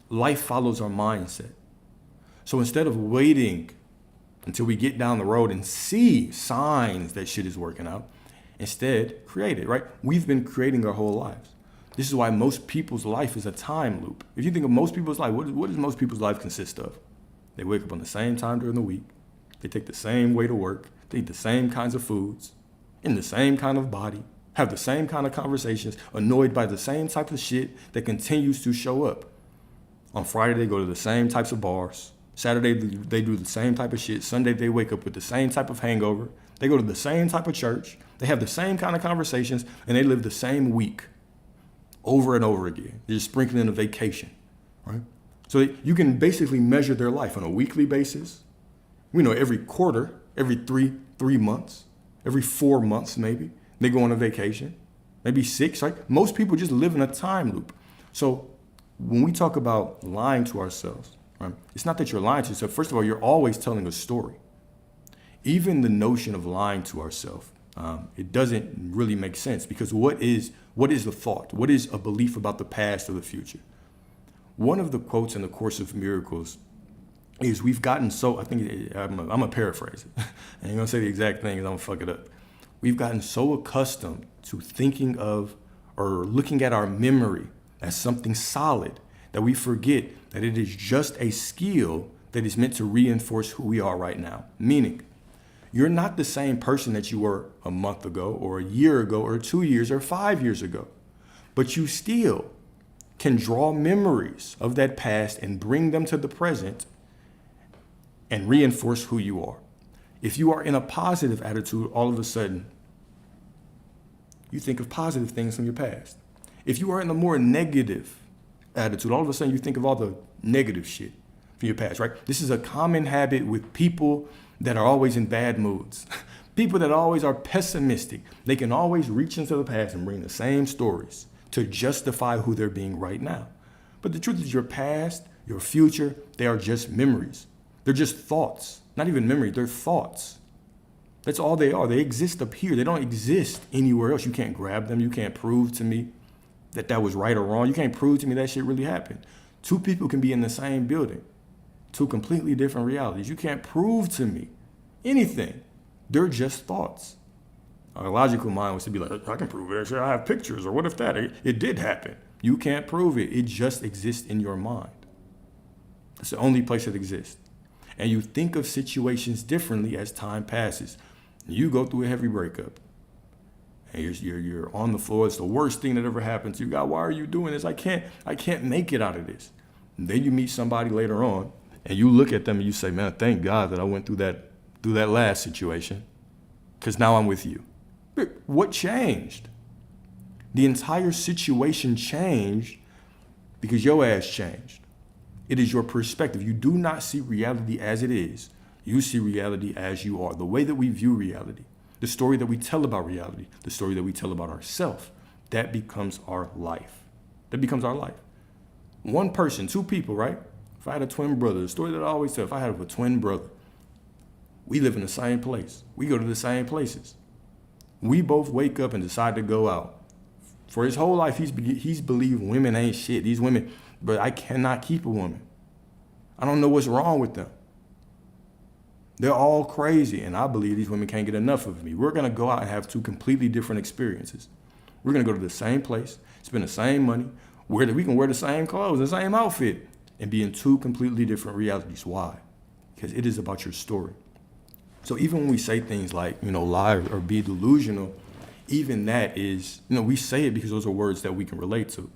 Life follows our mindset. So instead of waiting until we get down the road and see signs that shit is working out, instead create it, right? We've been creating our whole lives. This is why most people's life is a time loop. If you think of most people's life, what does most people's life consist of? They wake up on the same time during the week. They take the same way to work. They eat the same kinds of foods, in the same kind of body, have the same kind of conversations, annoyed by the same type of shit that continues to show up. On Friday, they go to the same types of bars. Saturday, they do the same type of shit. Sunday, they wake up with the same type of hangover. They go to the same type of church. They have the same kind of conversations, and they live the same week over and over again. They're just sprinkling in a vacation, right? So you can basically measure their life on a weekly basis. We know every quarter, every three months, every 4 months maybe, they go on a vacation, maybe 6, right? Most people just live in a time loop. So when we talk about lying to ourselves, right, it's not that you're lying to yourself. First of all, you're always telling a story. Even the notion of lying to ourselves, it doesn't really make sense, because what is the thought? What is a belief about the past or the future? One of the quotes in the Course of Miracles is we've gotten so, I think, I'm gonna paraphrase it. I ain't gonna say the exact thing, 'cause I'm gonna fuck it up. We've gotten so accustomed to thinking of or looking at our memory as something solid that we forget that it is just a skill that is meant to reinforce who we are right now. Meaning, you're not the same person that you were a month ago or a year ago or 2 years or 5 years ago, but you still can draw memories of that past and bring them to the present and reinforce who you are. If you are in a positive attitude, all of a sudden, you think of positive things from your past. If you are in a more negative attitude, all of a sudden you think of all the negative shit from your past, right? This is a common habit with people that are always in bad moods. People that always are pessimistic. They can always reach into the past and bring the same stories to justify who they're being right now. But the truth is, your past, your future, they are just memories. They're just thoughts. Not even memories, they're thoughts. That's all they are. They exist up here. They don't exist anywhere else. You can't grab them. You can't prove to me that was right or wrong. You can't prove to me that shit really happened. Two people can be in the same building. Two completely different realities. You can't prove to me anything. They're just thoughts. Our logical mind was to be like, I can prove it. I have pictures. Or what if that? It did happen. You can't prove it. It just exists in your mind. It's the only place it exists. And you think of situations differently as time passes. You go through a heavy breakup. And you're on the floor. It's the worst thing that ever happened to you. God, why are you doing this? I can't make it out of this. And then you meet somebody later on, and you look at them and you say, man, thank God that I went through that last situation, because now I'm with you. But what changed? The entire situation changed because your ass changed. It is your perspective. You do not see reality as it is. You see reality as you are. The way that we view reality, the story that we tell about reality, the story that we tell about ourselves, that becomes our life. That becomes our life. One person, two people, right? If I had a twin brother, the story that I always tell, if I had a twin brother, we live in the same place. We go to the same places. We both wake up and decide to go out For his whole life, he's believed women ain't shit. These women, but I cannot keep a woman. I don't know what's wrong with them. They're all crazy, and I believe these women can't get enough of me. We're gonna go out and have two completely different experiences. We're gonna go to the same place, spend the same money, we can wear the same clothes, the same outfit, and be in two completely different realities. Why? Because it is about your story. So even when we say things like, lie or be delusional, even that is, we say it because those are words that we can relate to,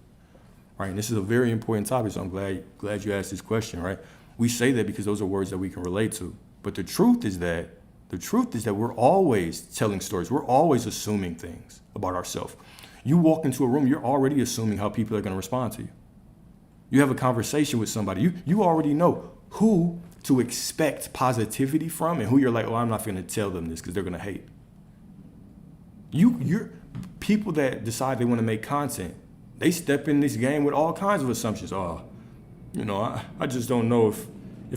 right? And this is a very important topic, so I'm glad you asked this question, right? We say that because those are words that we can relate to. But the truth is that we're always telling stories. We're always assuming things about ourselves. You walk into a room, you're already assuming how people are going to respond to you. You have a conversation with somebody, you already know who to expect positivity from and who you're like, oh, I'm not going to tell them this because they're going to hate. You're people that decide they want to make content, they step in this game with all kinds of assumptions. Oh, I just don't know if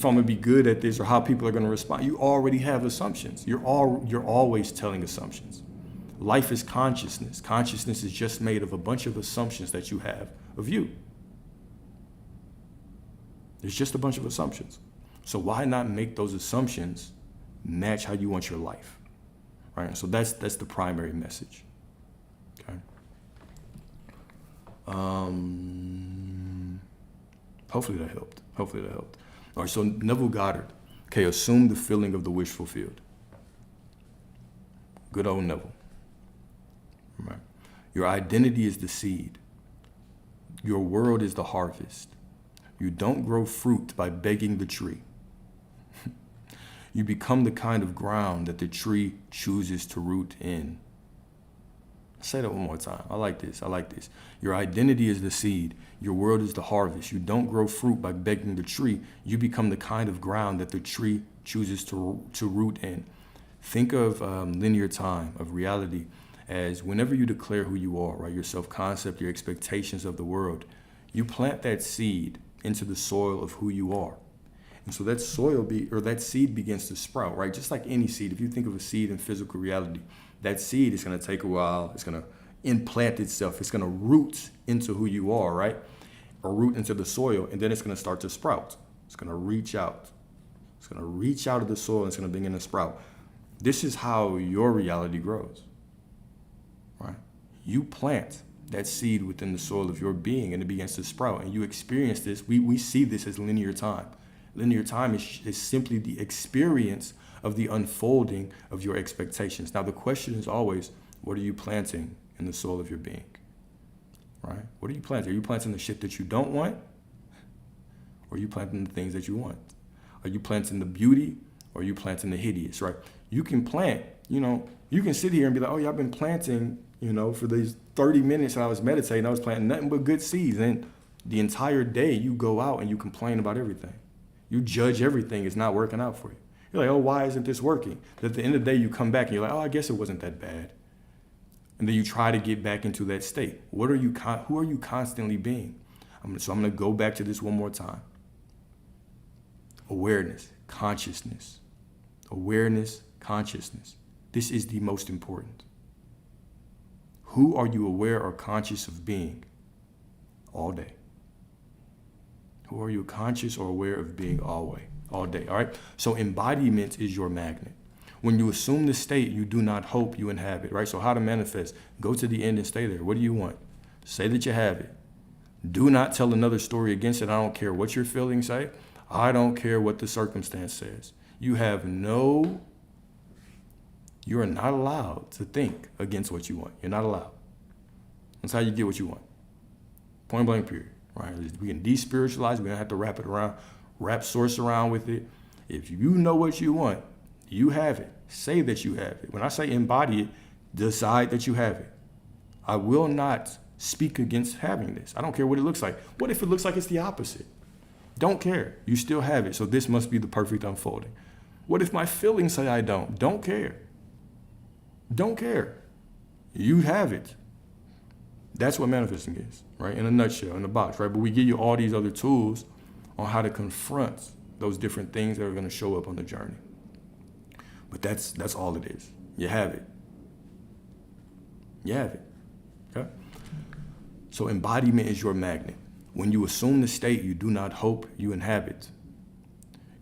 I'm gonna be good at this or how people are gonna respond. You already have assumptions. You're always telling assumptions. Life is consciousness. Consciousness is just made of a bunch of assumptions that you have of you. There's just a bunch of assumptions. So why not make those assumptions match how you want your life, right? So that's the primary message. Okay. Hopefully that helped. All right, so Neville Goddard, okay, assume the feeling of the wish fulfilled. Good old Neville. Right. Your identity is the seed. Your world is the harvest. You don't grow fruit by begging the tree. You become the kind of ground that the tree chooses to root in. I'll say that one more time. I like this. Your identity is the seed. Your world is the harvest. You don't grow fruit by begging the tree. You become the kind of ground that the tree chooses to root in. Think of linear time, of reality, as whenever you declare who you are, right? Your self-concept, your expectations of the world, you plant that seed into the soil of who you are. And so that that seed begins to sprout, right? Just like any seed. If you think of a seed in physical reality, that seed is going to take a while. It's going to implant itself. It's going to root into who you are, right? Or root into the soil, and then it's going to start to sprout. It's going to reach out. It's going to reach out of the soil, and it's going to begin to sprout. This is how your reality grows, right? You plant that seed within the soil of your being, and it begins to sprout, and you experience this. We see this as linear time. Linear time is simply the experience of the unfolding of your expectations. Now, the question is always, what are you planting in the soul of your being, right? What are you planting? Are you planting the shit that you don't want? Or are you planting the things that you want? Are you planting the beauty, or are you planting the hideous, right? You can plant, you can sit here and be like, oh yeah, I've been planting, for these 30 minutes that I was meditating, I was planting nothing but good seeds. And the entire day you go out and you complain about everything. You judge everything is not working out for you. You're like, oh, why isn't this working? At the end of the day, you come back and you're like, oh, I guess it wasn't that bad. And then you try to get back into that state. Who are you constantly being? So I'm going to go back to this one more time. Awareness, consciousness. Awareness, consciousness. This is the most important. Who are you aware or conscious of being all day? Who are you conscious or aware of being all day, all right? So embodiment is your magnet. When you assume the state, you do not hope you inhabit, right? So how to manifest? Go to the end and stay there. What do you want? Say that you have it. Do not tell another story against it. I don't care what your feelings say. I don't care what the circumstance says. You are not allowed to think against what you want. You're not allowed. That's how you get what you want. Point blank, period. Right? We can despiritualize. We don't have to wrap source around with it. If you know what you want, you have it. Say that you have it. When I say embody it, decide that you have it. I will not speak against having this. I don't care what it looks like. What if it looks like it's the opposite? Don't care. You still have it. So this must be the perfect unfolding. What if my feelings say I don't? Don't care. Don't care. You have it. That's what manifesting is, right? In a nutshell, in a box, right? But we give you all these other tools on how to confront those different things that are going to show up on the journey. But that's all it is. You have it. You have it. Okay? So embodiment is your magnet. When you assume the state you do not hope you inhabit,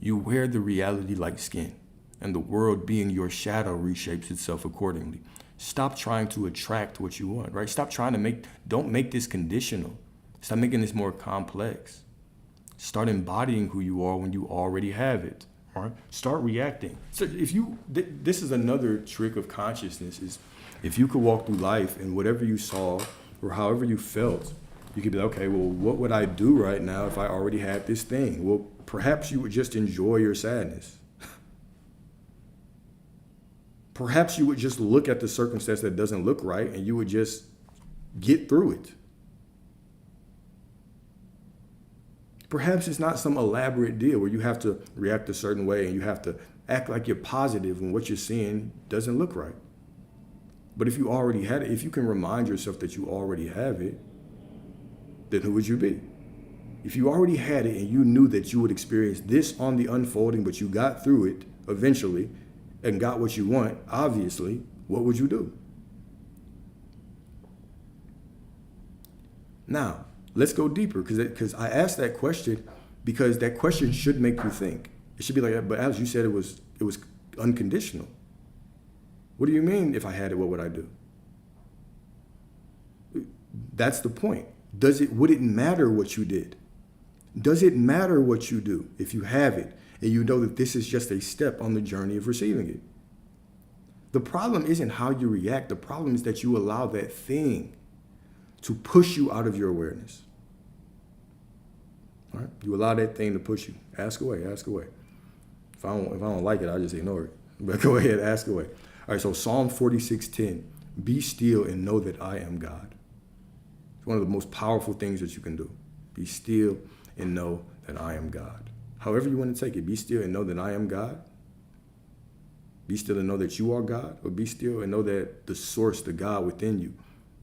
you wear the reality like skin, and the world being your shadow reshapes itself accordingly. Stop trying to attract what you want, right? Stop trying to don't make this conditional. Stop making this more complex. Start embodying who you are when you already have it, all right? Start reacting. So this is another trick of consciousness, is if you could walk through life and whatever you saw or however you felt, you could be like, okay, well, what would I do right now if I already had this thing? Well, perhaps you would just enjoy your sadness. Perhaps you would just look at the circumstance that doesn't look right and you would just get through it. Perhaps it's not some elaborate deal where you have to react a certain way and you have to act like you're positive when what you're seeing doesn't look right. But if you already had it, if you can remind yourself that you already have it, then who would you be? If you already had it and you knew that you would experience this on the unfolding, but you got through it eventually and got what you want, obviously, what would you do? Now, let's go deeper, because I asked that question because that question should make you think. It should be like, but as you said, it was unconditional. What do you mean if I had it, what would I do? That's the point. Would it matter what you did? Does it matter what you do if you have it and you know that this is just a step on the journey of receiving it? The problem isn't how you react. The problem is that you allow that thing to push you out of your awareness. All right? You allow that thing to push you. Ask away, ask away. If I don't like it, I'll just ignore it. But go ahead, ask away. All right, so Psalm 46:10, be still and know that I am God. It's one of the most powerful things that you can do. Be still and know that I am God. However you want to take it, be still and know that I am God. Be still and know that you are God, or be still and know that the source, the God within you,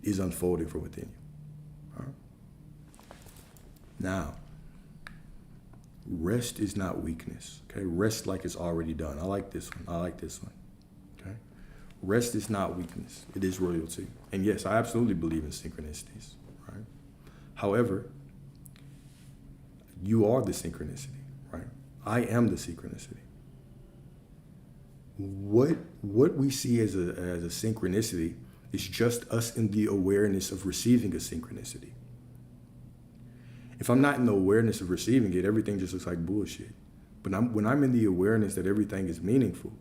is unfolding from within you. All right? Now, rest is not weakness. Okay, rest like it's already done. I like this one. I like this one. Okay, rest is not weakness. It is royalty. And yes, I absolutely believe in synchronicities. Right. However, you are the synchronicity. Right. I am the synchronicity. What we see as a synchronicity is just us in the awareness of receiving a synchronicity. If I'm not in the awareness of receiving it, everything just looks like bullshit. But when I'm in the awareness that everything is meaningful,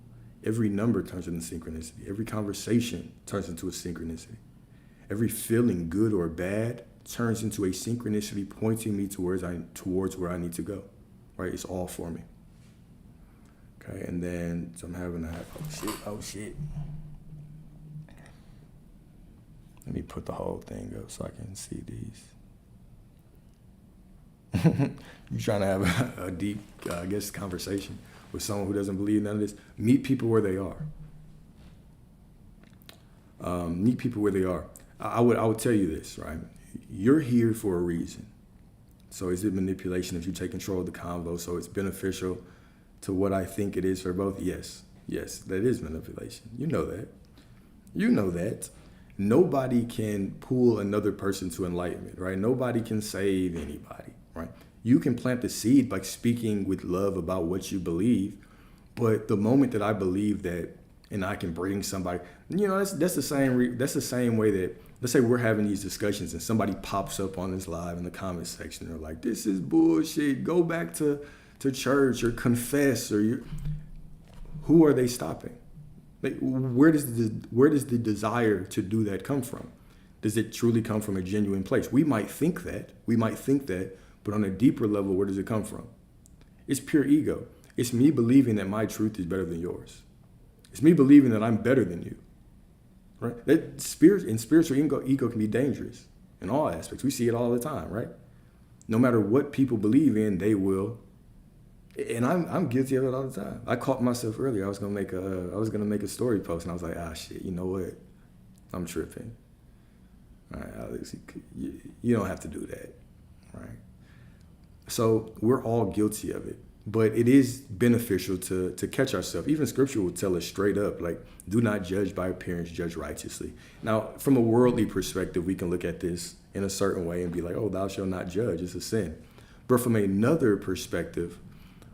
every number turns into synchronicity. Every conversation turns into a synchronicity. Every feeling, good or bad, turns into a synchronicity pointing me towards where I need to go. Right? It's all for me. Okay, and then so I'm having that. Oh shit. Let me put the whole thing up so I can see these. You trying to have a deep, conversation with someone who doesn't believe none of this? Meet people where they are. Meet people where they are. I would tell you this, right? You're here for a reason. So is it manipulation if you take control of the convo so it's beneficial to what I think it is for both? Yes, that is manipulation. You know that. Nobody can pull another person to enlightenment, right? Nobody can save anybody, right? You can plant the seed by speaking with love about what you believe, but the moment that I believe that, and I can bring somebody, that's the same way that, let's say we're having these discussions and somebody pops up on this live in the comment section. They're like, this is bullshit. Go back to church or confess, or who are they stopping? Like, where does the desire to do that come from? Does it truly come from a genuine place? We might think that, but on a deeper level, where does it come from? It's pure ego. It's me believing that my truth is better than yours. It's me believing that I'm better than you. Right? That spiritual ego can be dangerous in all aspects. We see it all the time, right? No matter what people believe in, they will. And I'm guilty of it all the time. I caught myself earlier. I was gonna make a story post, and I was like, shit, you know what? I'm tripping. All right, Alex, you don't have to do that, right? So we're all guilty of it. But it is beneficial to catch ourselves. Even scripture will tell us straight up, like, do not judge by appearance, judge righteously. Now, from a worldly perspective, we can look at this in a certain way and be like, oh, thou shalt not judge, it's a sin. But from another perspective,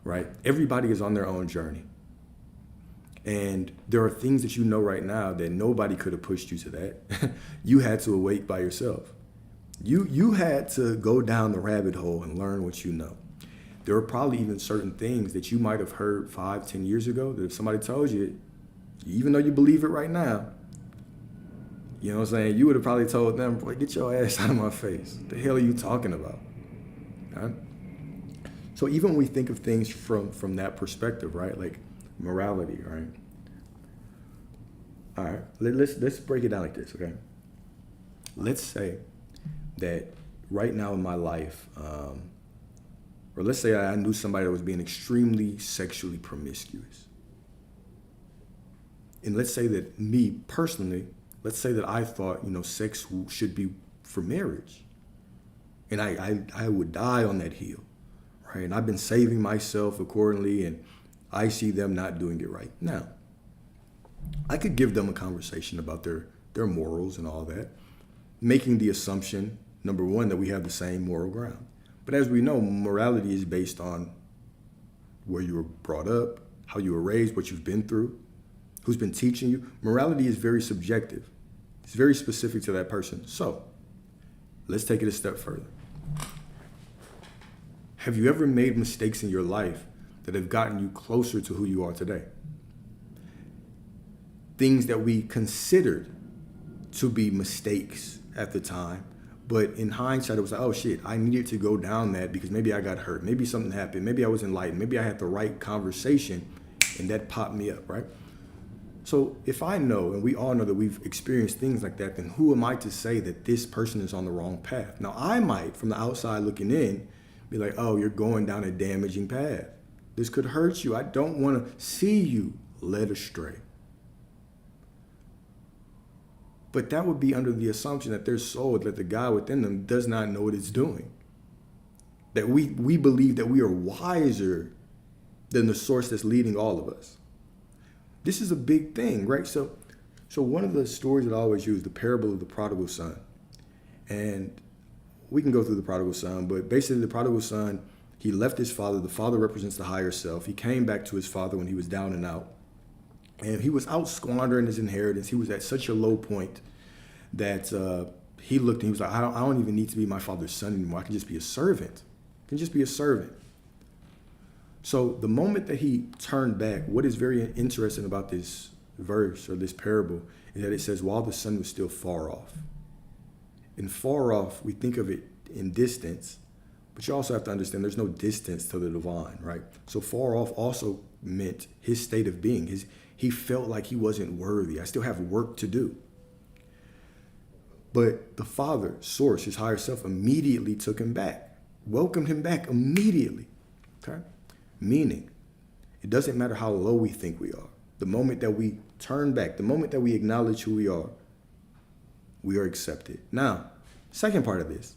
right, everybody is on their own journey. And there are things that you know right now that nobody could have pushed you to that. You had to awake by yourself. You had to go down the rabbit hole and learn what you know. There are probably even certain things that you might have heard 5-10 years ago that if somebody told you, even though you believe it right now, you know what I'm saying, you would have probably told them, boy, get your ass out of my face. What the hell are you talking about? Right? So even when we think of things from that perspective, right, like morality, right? All right, let's break it down like this, okay? Let's say that right now in my life, or let's say I knew somebody that was being extremely sexually promiscuous. And let's say that me personally, let's say that I thought, sex should be for marriage. And I would die on that hill, right? And I've been saving myself accordingly, and I see them not doing it right. Now, I could give them a conversation about their morals and all that, making the assumption, number one, that we have the same moral ground. But as we know, morality is based on where you were brought up, how you were raised, what you've been through, who's been teaching you. Morality is very subjective. It's very specific to that person. So let's take it a step further. Have you ever made mistakes in your life that have gotten you closer to who you are today? Things that we considered to be mistakes at the time, but in hindsight, it was like, oh shit, I needed to go down that because maybe I got hurt. Maybe something happened. Maybe I was enlightened. Maybe I had the right conversation and that popped me up, right? So if I know, and we all know that we've experienced things like that, then who am I to say that this person is on the wrong path? Now, I might, from the outside looking in, be like, oh, you're going down a damaging path. This could hurt you. I don't want to see you led astray. But that would be under the assumption that their soul, that the God within them does not know what it's doing. That we believe that we are wiser than the source that's leading all of us. This is a big thing, right? So one of the stories that I always use, the parable of the prodigal son. And we can go through the prodigal son, but basically the prodigal son, he left his father. The father represents the higher self. He came back to his father when he was down and out. And he was out squandering his inheritance. He was at such a low point that he looked and he was like, I don't even need to be my father's son anymore. I can just be a servant. I can just be a servant. So the moment that he turned back, what is very interesting about this verse or this parable is that it says, while the son was still far off. And far off, we think of it in distance, but you also have to understand there's no distance to the divine, right? So far off also meant his state of being. He felt like he wasn't worthy. I still have work to do. But the Father, source, his higher self, immediately took him back, welcomed him back immediately. Okay? Meaning, it doesn't matter how low we think we are. The moment that we turn back, the moment that we acknowledge who we are accepted. Now, second part of this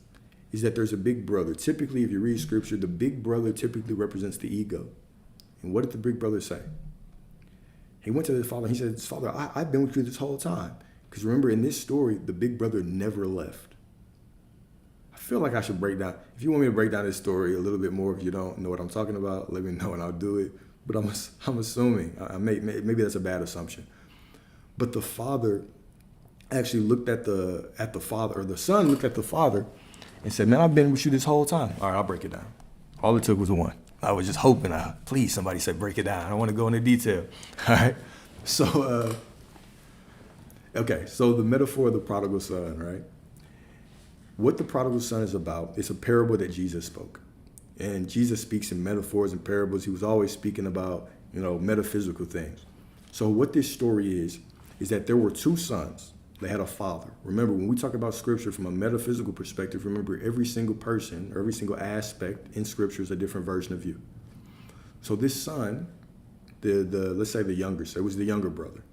is that there's a big brother. Typically, if you read scripture, the big brother typically represents the ego. And what did the big brother say? He went to his father and he said, Father, I've been with you this whole time. Because remember, in this story, the big brother never left. I feel like I should break down. If you want me to break down this story a little bit more, if you don't know what I'm talking about, let me know and I'll do it. But I'm assuming, maybe that's a bad assumption. But the father actually looked at the father, or the son looked at the father and said, man, I've been with you this whole time. All right, I'll break it down. All it took was one. I was just hoping, please, somebody said, break it down. I don't want to go into detail. All right. So, so the metaphor of the prodigal son, right? What the prodigal son is about, it's a parable that Jesus spoke. And Jesus speaks in metaphors and parables. He was always speaking about, metaphysical things. So what this story is that there were two sons. They had a father. Remember, when we talk about scripture from a metaphysical perspective, remember every single person or every single aspect in scripture is a different version of you. So this son, let's say the younger son, it was the younger brother,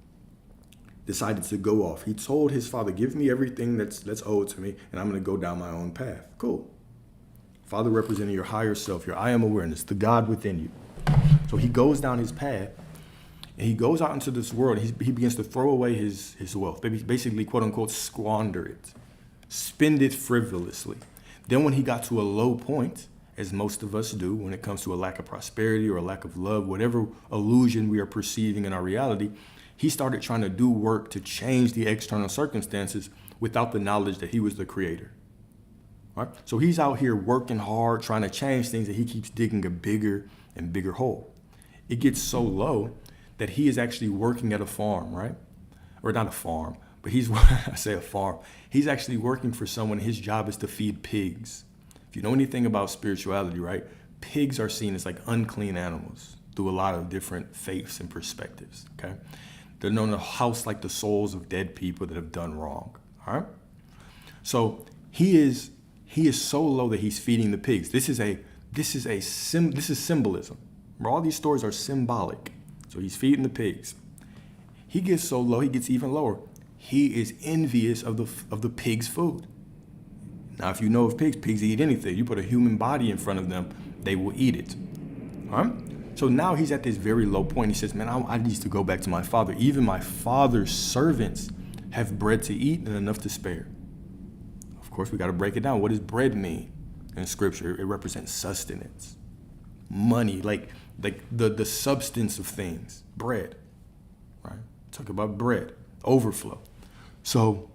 decided to go off. He told his father, give me everything that's owed to me, and I'm going to go down my own path. Cool. Father representing your higher self, your I am awareness, the God within you. So he goes down his path, and he goes out into this world. He begins to throw away his wealth, basically, quote unquote, squander it, spend it frivolously. Then when he got to a low point, as most of us do when it comes to a lack of prosperity or a lack of love, whatever illusion we are perceiving in our reality, he started trying to do work to change the external circumstances without the knowledge that he was the creator. Right? So he's out here working hard, trying to change things, and he keeps digging a bigger and bigger hole. It gets so low that he is actually working at a farm, right? Or not a farm, but I say a farm. He's actually working for someone. His job is to feed pigs. If you know anything about spirituality, right? Pigs are seen as like unclean animals through a lot of different faiths and perspectives, okay? They're known to house like the souls of dead people that have done wrong, all right? So he is so low that he's feeding the pigs. This is symbolism. All these stories are symbolic. So he's feeding the pigs. He gets so low, he gets even lower. He is envious of the pig's food. Now, if you know of pigs eat anything. You put a human body in front of them, they will eat it. All right? So now he's at this very low point. He says, man, I need to go back to my father. Even my father's servants have bread to eat and enough to spare. Of course, we got to break it down. What does bread mean in scripture? It represents sustenance, money, like the substance of things, bread, right? Talk about bread, overflow. So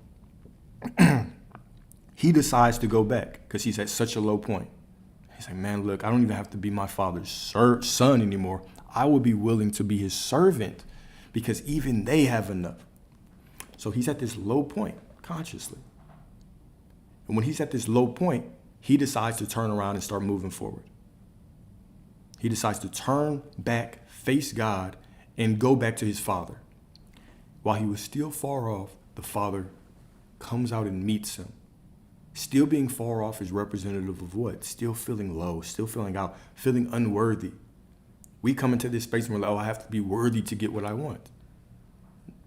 he decides to go back because he's at such a low point. He's like, man, look, I don't even have to be my father's son anymore. I will be willing to be his servant because even they have enough. So he's at this low point consciously. And when he's at this low point, he decides to turn around and start moving forward. He decides to turn back, face God, and go back to his father. While he was still far off, the father comes out and meets him. Still being far off is representative of what? Still feeling low, still feeling out, feeling unworthy. We come into this space and we're like, oh, I have to be worthy to get what I want.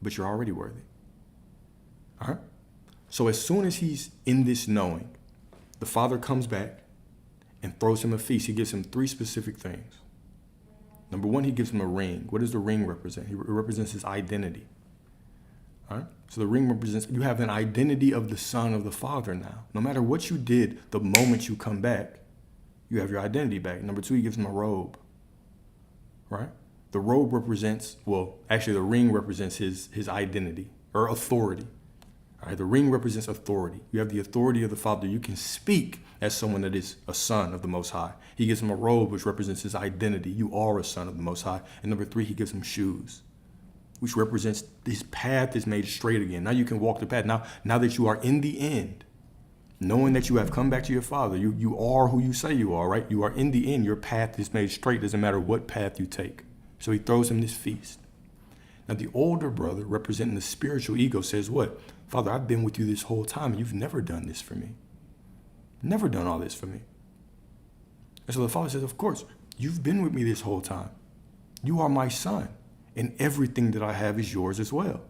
But you're already worthy. All right? So as soon as he's in this knowing, the father comes back and throws him a feast. He gives him 3 specific things. Number 1, he gives him a ring. What does the ring represent? It represents his identity. All right? So the ring represents, you have an identity of the son of the father now. No matter what you did, the moment you come back, you have your identity back. Number 2, he gives him a robe. Right? The robe represents, the ring represents his identity or authority. All right? The ring represents authority. You have the authority of the Father. You can speak as someone that is a son of the Most High. He gives him a robe, which represents his identity. You are a son of the Most High. And number 3, he gives him shoes, which represents this path is made straight again. Now you can walk the path. Now that you are in the end, knowing that you have come back to your Father, you are who you say you are, right? You are in the end. Your path is made straight. Doesn't matter what path you take. So he throws him this feast. Now the older brother, representing the spiritual ego, says what? Father, I've been with you this whole time, and you've never done this for me. Never done all this for me. And so the father says, of course, you've been with me this whole time. You are my son, and everything that I have is yours as well.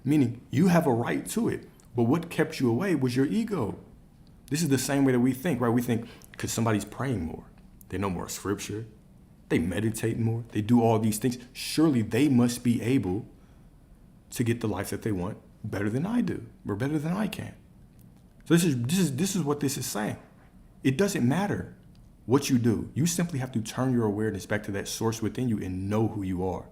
Meaning, you have a right to it, but what kept you away was your ego. This is the same way that we think, right? We think because somebody's praying more, they know more scripture, they meditate more, they do all these things. Surely they must be able to get the life that they want better than I do, or better than I can. So this is what this is saying. It doesn't matter what you do. You simply have to turn your awareness back to that source within you and know who you are.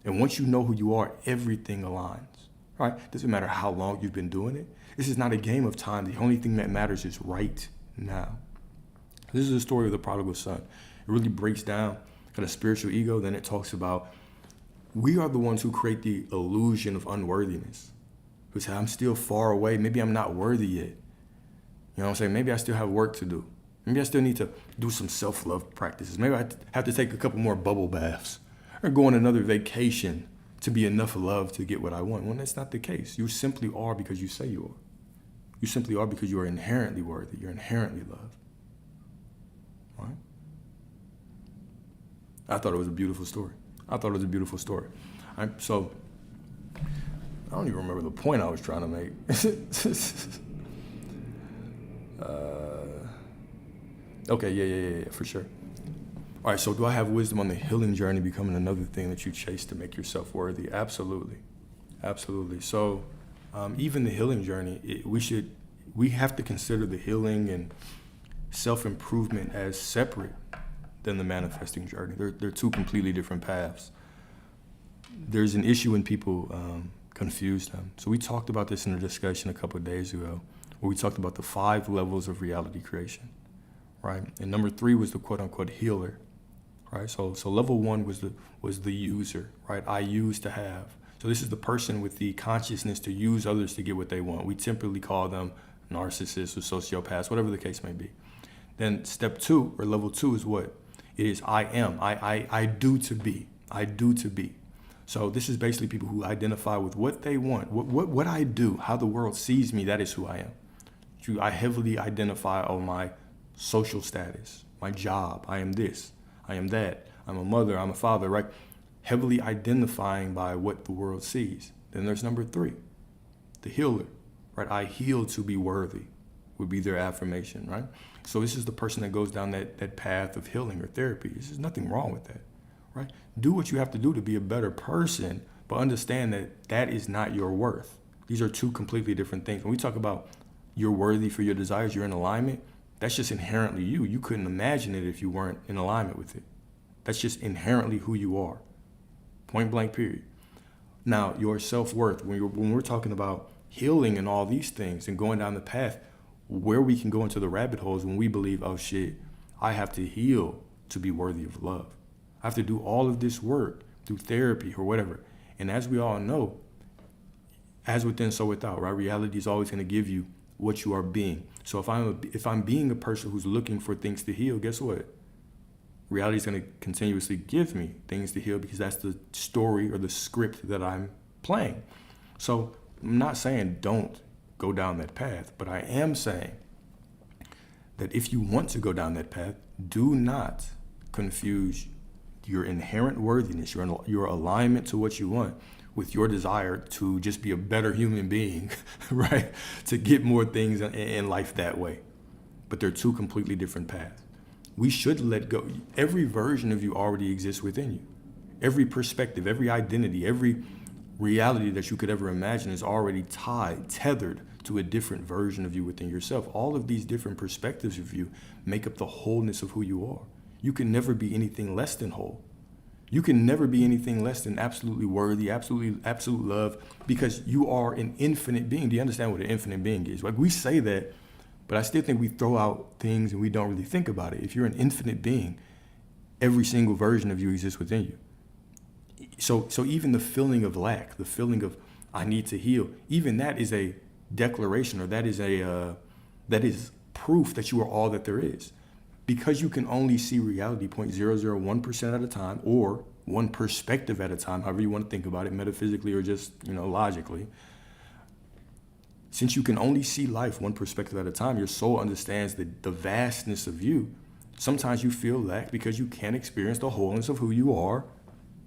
And once you know who you are, everything aligns, right? Doesn't matter how long you've been doing it. This is not a game of time. The only thing that matters is right now. This is the story of the prodigal son. It really breaks down kind of spiritual ego. Then it talks about we are the ones who create the illusion of unworthiness. Who say, I'm still far away. Maybe I'm not worthy yet. You know what I'm saying? Maybe I still have work to do. Maybe I still need to do some self-love practices. Maybe I have to take a couple more bubble baths or go on another vacation to be enough love to get what I want. When that's not the case. You simply are because you say you are. You simply are because you are inherently worthy. You're inherently loved. All right? I thought it was a beautiful story. All right? So I don't even remember the point I was trying to make. Okay, yeah, for sure. All right, so do I have wisdom on the healing journey becoming another thing that you chase to make yourself worthy? Absolutely. Absolutely. So even the healing journey, we have to consider the healing and self-improvement as separate than the manifesting journey. They're two completely different paths. There's an issue when people confuse them. So we talked about this in a discussion a couple of days ago, where we talked about the 5 levels of reality creation, right? And number 3 was the quote-unquote healer, right? So level 1 was the user, right? I use to have. So this is the person with the consciousness to use others to get what they want. We typically call them narcissists or sociopaths, whatever the case may be. Then step 2 or level 2 is what? It is I am. I do to be. I do to be. So this is basically people who identify with what they want, what I do, how the world sees me. That is who I am. I heavily identify on my social status, my job. I am this. I am that. I'm a mother. I'm a father, right? Heavily identifying by what the world sees. Then there's number 3, the healer, right? I heal to be worthy would be their affirmation, right? So this is the person that goes down that path of healing or therapy. There's nothing wrong with that, right? Do what you have to do to be a better person, but understand that that is not your worth. These are two completely different things. When we talk about you're worthy for your desires, you're in alignment, that's just inherently you. You couldn't imagine it if you weren't in alignment with it. That's just inherently who you are. Point blank, period. Now, your self-worth, when we're talking about healing and all these things and going down the path, where we can go into the rabbit holes when we believe, oh shit, I have to heal to be worthy of love. I have to do all of this work through therapy or whatever. And as we all know, as within, so without, right? Reality is always going to give you what you are being. So if I'm being a person who's looking for things to heal, guess what? Reality is going to continuously give me things to heal because that's the story or the script that I'm playing. So I'm not saying don't go down that path, but I am saying that if you want to go down that path, do not confuse your inherent worthiness, your alignment to what you want with your desire to just be a better human being, right? To get more things in life that way. But they're two completely different paths. We should let go. Every version of you already exists within you. Every perspective, every identity, every reality that you could ever imagine is already tethered to a different version of you within yourself. All of these different perspectives of you make up the wholeness of who you are. You can never be anything less than whole. You can never be anything less than absolutely worthy, absolute love, because you are an infinite being. Do you understand what an infinite being is? Like, we say that, but I still think we throw out things and we don't really think about it. If you're an infinite being, every single version of you exists within you. So even the feeling of lack, the feeling of I need to heal, even that is a declaration, or that is proof that you are all that there is. Because you can only see reality 0.001% at a time, or one perspective at a time, however you want to think about it, metaphysically or just, logically. Since you can only see life one perspective at a time, your soul understands the vastness of you. Sometimes you feel lack because you can't experience the wholeness of who you are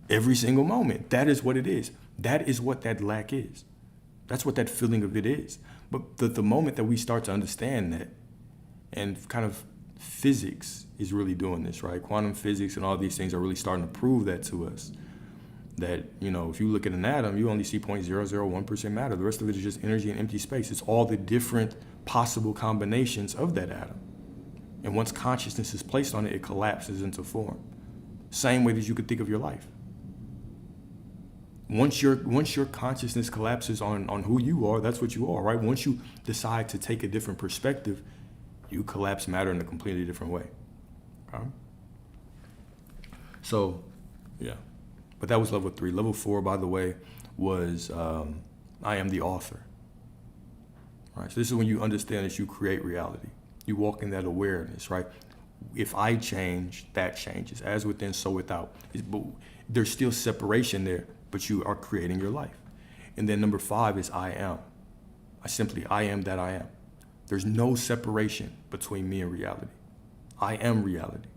every single moment. That is what it is. That is what that lack is. That's what that feeling of it is. But the moment that we start to understand that, and kind of physics is really doing this, right? Quantum physics and all these things are really starting to prove that to us. That, if you look at an atom, you only see 0.001% matter. The rest of it is just energy and empty space. It's all the different possible combinations of that atom. And once consciousness is placed on it, it collapses into form. Same way that you could think of your life. Once your consciousness collapses on who you are, that's what you are, right? Once you decide to take a different perspective, you collapse matter in a completely different way. Okay? So, yeah. But that was level 3. Level 4, by the way, was I am the author. Right? So this is when you understand that you create reality. You walk in that awareness, right? If I change, that changes. As within, so without. But there's still separation there, but you are creating your life. And then number 5 is I am. I am that I am. There's no separation between me and reality. I am reality.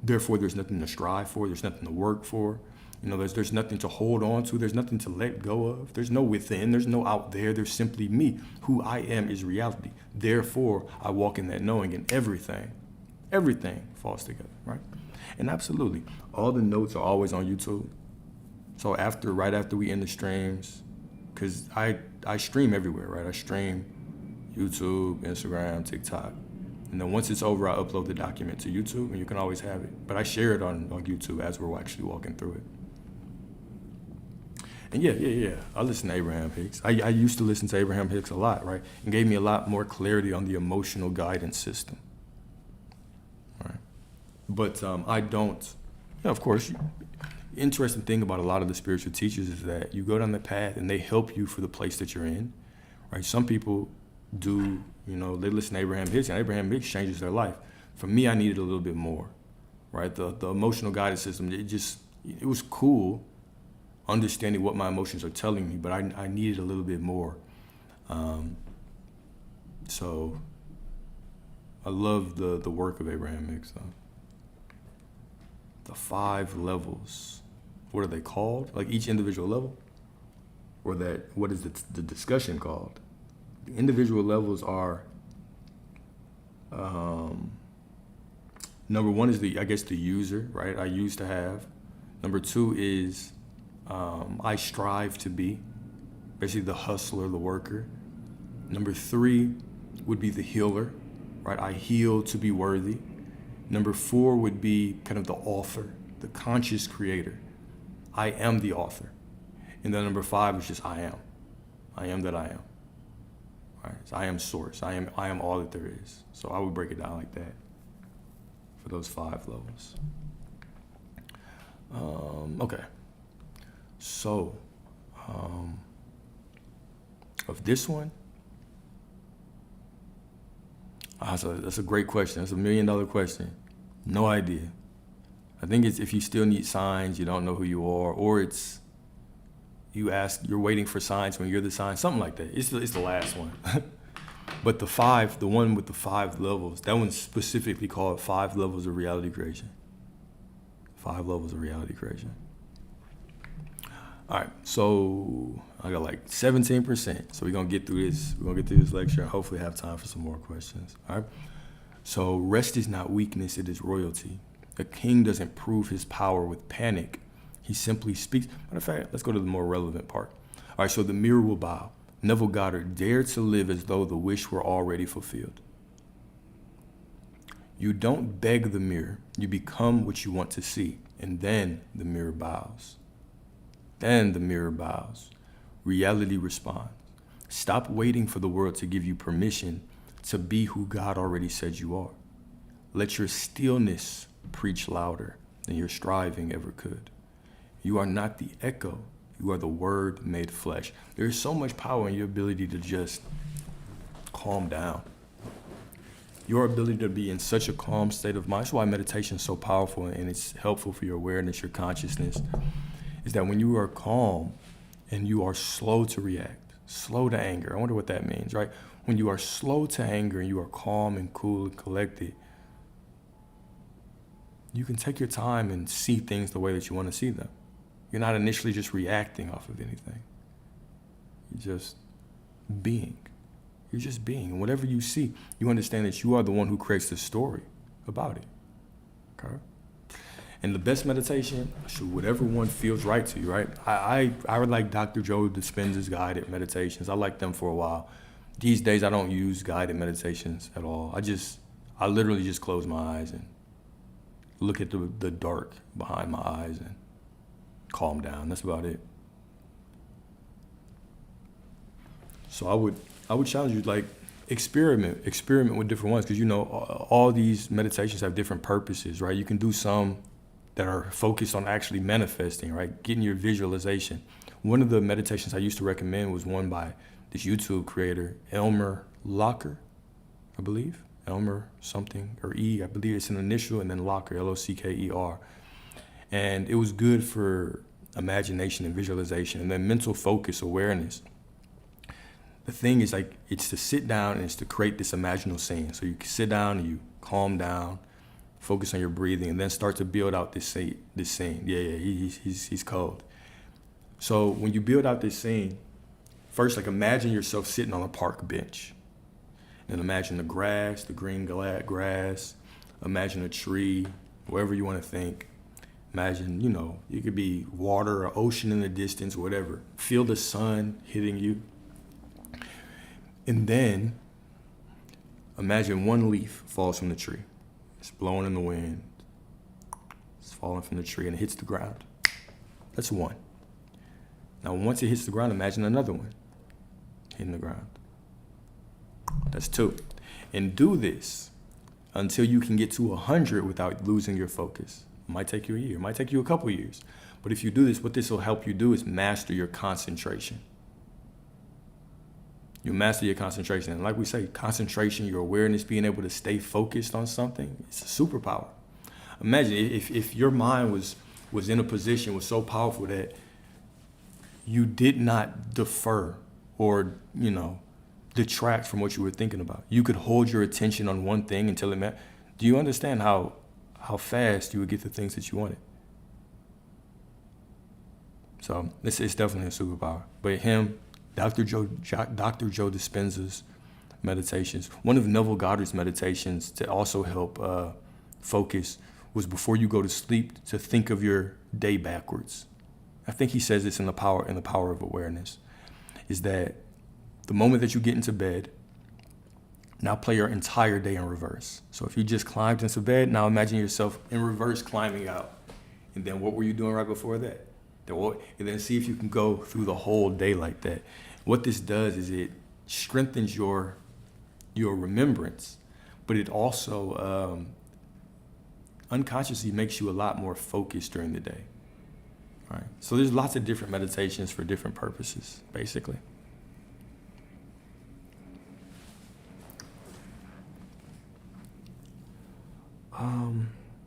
Therefore, there's nothing to strive for. There's nothing to work for. There's nothing to hold on to. There's nothing to let go of. There's no within. There's no out there. There's simply me. Who I am is reality. Therefore, I walk in that knowing, and everything falls together, right? And absolutely, all the notes are always on YouTube. So right after we end the streams, because I stream everywhere, right? I stream YouTube, Instagram, TikTok. And then once it's over, I upload the document to YouTube, and you can always have it. But I share it on YouTube as we're actually walking through it. And yeah. I listen to Abraham Hicks. I used to listen to Abraham Hicks a lot, right? And gave me a lot more clarity on the emotional guidance system. Right? But I don't, of course, interesting thing about a lot of the spiritual teachers is that you go down the path and they help you for the place that you're in, right? Some people do, they listen to Abraham Hicks, and Abraham Hicks changes their life. For me, I needed a little bit more, right? The emotional guidance system, it was cool understanding what my emotions are telling me, but I needed a little bit more. So I love the work of Abraham Hicks, though. The 5 levels, what are they called? Like each individual level? Or what is the discussion called? The individual levels are, number 1 is the user, right? I used to have. Number 2 is, I strive to be, basically the hustler, the worker. Number 3 would be the healer, right? I heal to be worthy. Number 4 would be kind of the author, the conscious creator. I am the author. And then number 5 is just I am. I am that I am. All right? So I am source. I am all that there is. So I would break it down like that for those 5 levels. Okay. So, of this one, that's a great question. That's $1 million question. No idea. I think it's if you still need signs, you don't know who you are, or it's you're waiting for signs when you're the sign, something like that. It's the last one. But the one with the 5 levels, that one's specifically called 5 levels of reality creation. 5 levels of reality creation. All right, so I got like 17%. So we're gonna get through this. We're gonna get through this lecture and hopefully have time for some more questions. All right. So rest is not weakness, it is royalty. A king doesn't prove his power with panic. He simply speaks. Matter of fact, let's go to the more relevant part. All right, so the mirror will bow. Neville Goddard dared to live as though the wish were already fulfilled. You don't beg the mirror, you become what you want to see, and then the mirror bows. Then the mirror bows. Reality responds. Stop waiting for the world to give you permission to be who God already said you are. Let your stillness preach louder than your striving ever could. You are not the echo. You are the word made flesh. There is so much power in your ability to just calm down. Your ability to be in such a calm state of mind. That's why meditation is so powerful and it's helpful for your awareness, your consciousness, is that when you are calm and you are slow to react, slow to anger. I wonder what that means, right? When you are slow to anger and you are calm and cool and collected, you can take your time and see things the way that you want to see them. You're not initially just reacting off of anything. You're just being. You're just being. And whatever you see, you understand that you are the one who creates the story about it. Okay? And the best meditation, whatever one feels right to you, right? I would like Dr. Joe Dispenza's guided meditations. I liked them for a while. These days, I don't use guided meditations at all. I literally just close my eyes and look at the dark behind my eyes and calm down. That's about it. So I would challenge you, like, experiment with different ones, because all these meditations have different purposes, right? You can do some that are focused on actually manifesting, right? Getting your visualization. One of the meditations I used to recommend was one by this YouTube creator, Elmer Locker, I believe. Elmer something, or E, I believe it's an initial, and then Locker, L-O-C-K-E-R. And it was good for imagination and visualization, and then mental focus, awareness. The thing is, like, it's to sit down and it's to create this imaginal scene. So you can sit down and you calm down, focus on your breathing, and then start to build out this scene. Yeah, he's cold. So when you build out this scene, first, like, imagine yourself sitting on a park bench. And imagine the grass, the green grass. Imagine a tree, wherever you want to think. Imagine, it could be water or ocean in the distance, whatever. Feel the sun hitting you. And then imagine one leaf falls from the tree. It's blowing in the wind. It's falling from the tree and it hits the ground. That's one. Now, once it hits the ground, imagine another one hitting the ground. That's two. And do this until you can get to 100 without losing your focus. It might take you a year. It might take you a couple years. But if you do this, what this will help you do is master your concentration. You master your concentration. And like we say, concentration, your awareness, being able to stay focused on something, it's a superpower. Imagine if your mind was in a position, was so powerful that you did not defer or, detract from what you were thinking about. You could hold your attention on one thing until it met. Do you understand how fast you would get the things that you wanted? So it's definitely a superpower. But him, Dr. Joe Dispenza's meditations, one of Neville Goddard's meditations to also help focus was before you go to sleep to think of your day backwards. I think he says this in the power of awareness, is that the moment that you get into bed, now play your entire day in reverse. So if you just climbed into bed, now imagine yourself in reverse climbing out. And then what were you doing right before that? And then see if you can go through the whole day like that. What this does is it strengthens your remembrance, but it also unconsciously makes you a lot more focused during the day. All right. So there's lots of different meditations for different purposes, basically.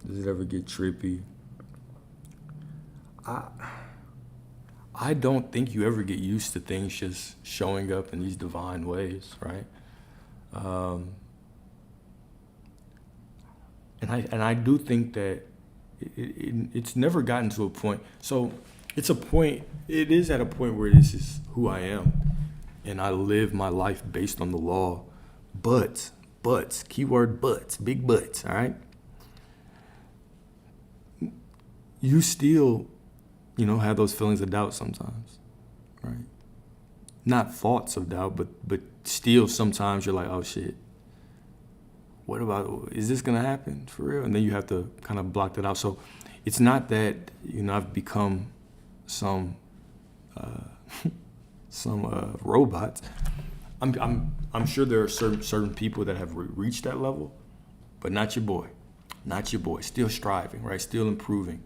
Does it ever get trippy? I don't think you ever get used to things just showing up in these divine ways, right? And I do think that it's never gotten to a point. So it is at a point where this is who I am, and I live my life based on the law. But, keyword buts, big buts, all right? You still, have those feelings of doubt sometimes, right? Not thoughts of doubt, but still sometimes you're like, oh shit, what about, is this gonna happen for real? And then you have to kind of block that out. So it's not that, I've become some robot. I'm sure there are certain people that have reached that level, but not your boy, still striving, right? Still improving.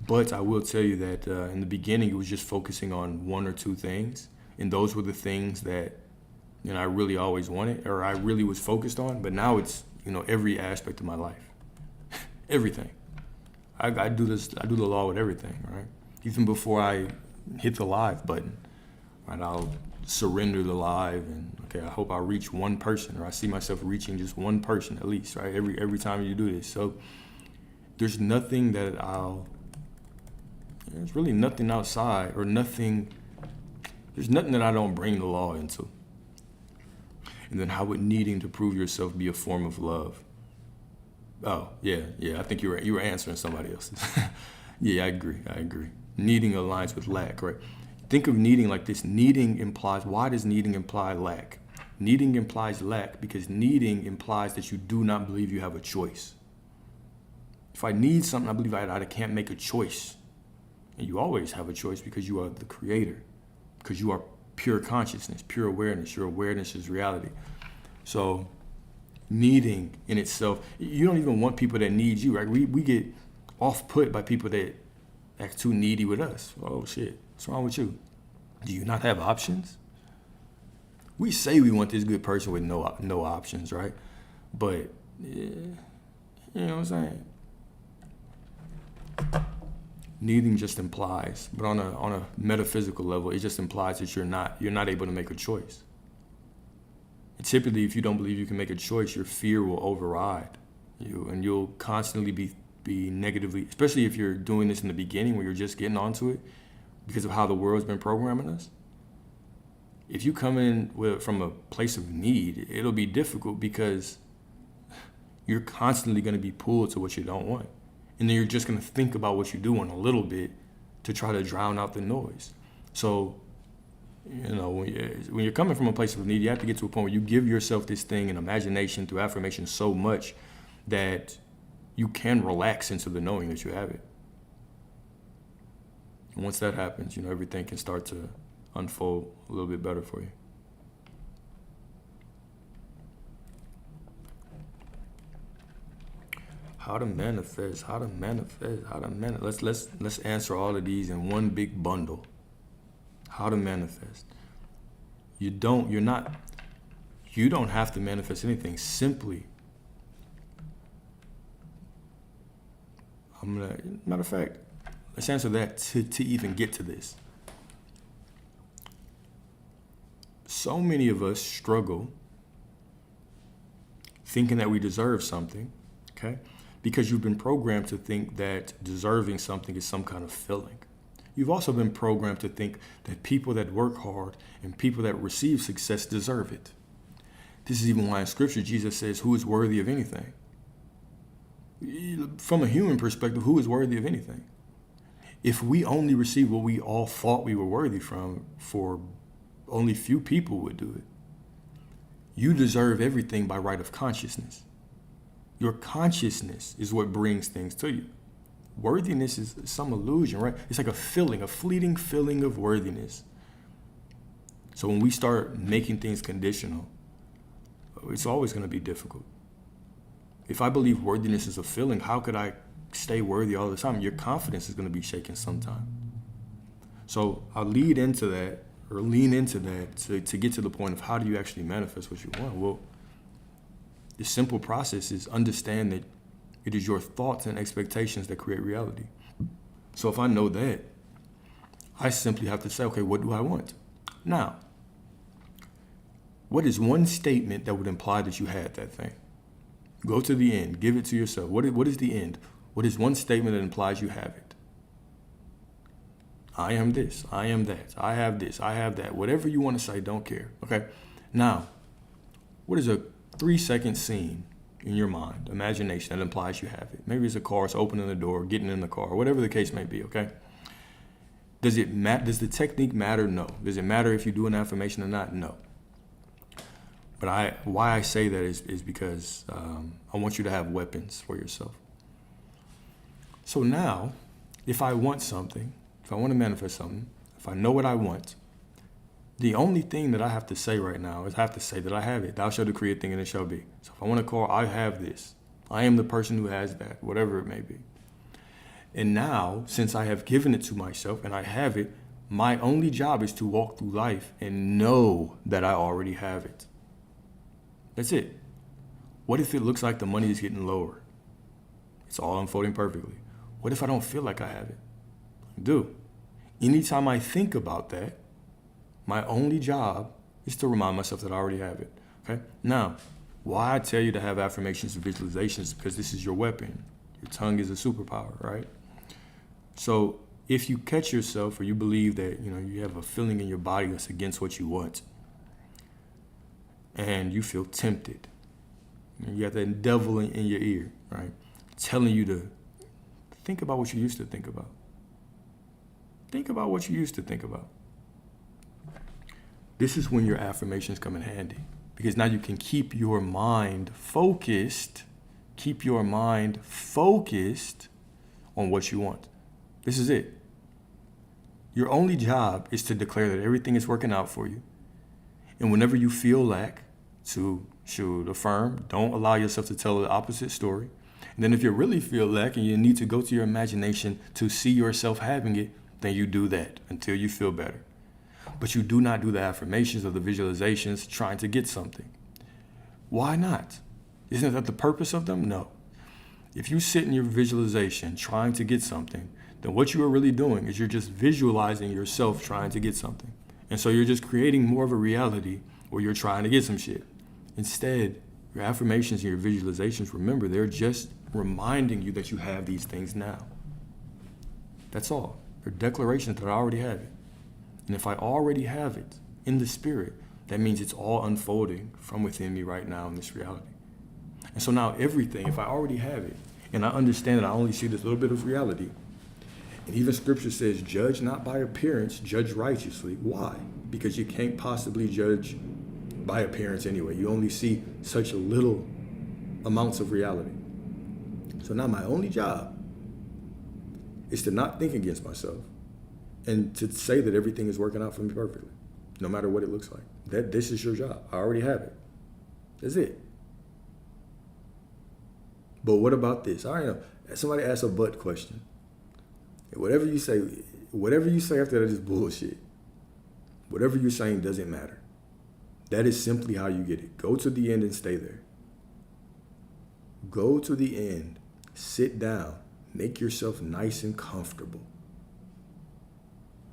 But I will tell you that in the beginning, it was just focusing on one or two things. And those were the things that, I really always wanted, or I really was focused on. But now it's, every aspect of my life, everything. I do the law with everything, right? Even before I hit the live button, right? I'll surrender the live and, okay, I hope I reach one person, or I see myself reaching just one person at least, right? Every time you do this. So there's nothing that there's really nothing outside there's nothing that I don't bring the law into. And then how would needing to prove yourself be a form of love? Oh, yeah, I think you were answering somebody else's. Yeah, I agree. Needing aligns with lack, right? Think of needing like this. Why does needing imply lack? Needing implies lack because needing implies that you do not believe you have a choice. If I need something, I believe I can't make a choice. And you always have a choice because you are the creator, because you are pure consciousness, pure awareness. Your awareness is reality. So needing in itself, you don't even want people that need you, right? We get off-put by people that act too needy with us. Oh shit, what's wrong with you? Do you not have options? We say we want this good person with no options, right? But, yeah, you know what I'm saying? Needing just implies, but on a metaphysical level, it just implies that you're not able to make a choice. And typically, if you don't believe you can make a choice, your fear will override you, and you'll constantly be negatively, especially if you're doing this in the beginning where you're just getting onto it because of how the world's been programming us. If you come in from a place of need, it'll be difficult because you're constantly going to be pulled to what you don't want. And then you're just going to think about what you're doing a little bit to try to drown out the noise. So, when you're coming from a place of need, you have to get to a point where you give yourself this thing in imagination through affirmation so much that you can relax into the knowing that you have it. And once that happens, everything can start to unfold a little bit better for you. How to manifest. Let's answer all of these in one big bundle. How to manifest. You don't have to manifest anything. Simply, matter of fact, let's answer that to even get to this. So many of us struggle thinking that we deserve something, okay? Because you've been programmed to think that deserving something is some kind of feeling. You've also been programmed to think that people that work hard and people that receive success deserve it. This is even why in Scripture Jesus says, who is worthy of anything? From a human perspective, who is worthy of anything? If we only receive what we all thought we were worthy from, for only few people would do it. You deserve everything by right of consciousness. Your consciousness is what brings things to you. Worthiness is some illusion, right? It's like a fleeting feeling of worthiness. So when we start making things conditional, it's always going to be difficult. If I believe worthiness is a feeling, how could I stay worthy all the time? Your confidence is going to be shaken sometime. So I'll lean into that to get to the point of how do you actually manifest what you want? Well, the simple process is understand that it is your thoughts and expectations that create reality. So if I know that, I simply have to say, okay, what do I want? Now, what is one statement that would imply that you had that thing? Go to the end. Give it to yourself. What is the end? What is one statement that implies you have it? I am this. I am that. I have this. I have that. Whatever you want to say, don't care. Okay? Now, what is a 3-second scene in your mind, imagination, that implies you have it? Maybe it's a car, it's opening the door, getting in the car, whatever the case may be, okay? Does the technique matter? No. Does it matter if you do an affirmation or not? No. But why I say that is because I want you to have weapons for yourself. So now, if I want something, if I want to manifest something, if I know what I want, the only thing that I have to say right now is I have to say that I have it. Thou shalt decree a thing and it shall be. So if I want a car, I have this. I am the person who has that, whatever it may be. And now, since I have given it to myself and I have it, my only job is to walk through life and know that I already have it. That's it. What if it looks like the money is getting lower? It's all unfolding perfectly. What if I don't feel like I have it? I do. Anytime I think about that, my only job is to remind myself that I already have it. Okay? Now, why I tell you to have affirmations and visualizations, because this is your weapon. Your tongue is a superpower, right? So if you catch yourself or you believe that, you have a feeling in your body that's against what you want, and you feel tempted, and you have that devil in your ear, right? Telling you to think about what you used to think about. Think about what you used to think about. This is when your affirmations come in handy, because now you can keep your mind focused on what you want. This is it. Your only job is to declare that everything is working out for you. And whenever you feel lack, should affirm, don't allow yourself to tell the opposite story. And then if you really feel lack and you need to go to your imagination to see yourself having it, then you do that until you feel better. But you do not do the affirmations or the visualizations trying to get something. Why not? Isn't that the purpose of them? No. If you sit in your visualization trying to get something, then what you are really doing is you're just visualizing yourself trying to get something. And so you're just creating more of a reality where you're trying to get some shit. Instead, your affirmations and your visualizations, remember, they're just reminding you that you have these things now. That's all. They're declarations that I already have it. And if I already have it in the spirit, that means it's all unfolding from within me right now in this reality. And so now everything, if I already have it, And I understand that I only see this little bit of reality. And even scripture says, judge not by appearance, judge righteously. Why? Because you can't possibly judge by appearance anyway. You only see such little amounts of reality. So now my only job is to not think against myself and to say that everything is working out for me perfectly, no matter what it looks like. That this is your job. I already have it. That's it. But what about this? I already know. Somebody asked a but question. Whatever you say after that is bullshit. Whatever you're saying doesn't matter. That is simply how you get it. Go to the end and stay there. Go to the end. Sit down. Make yourself nice and comfortable.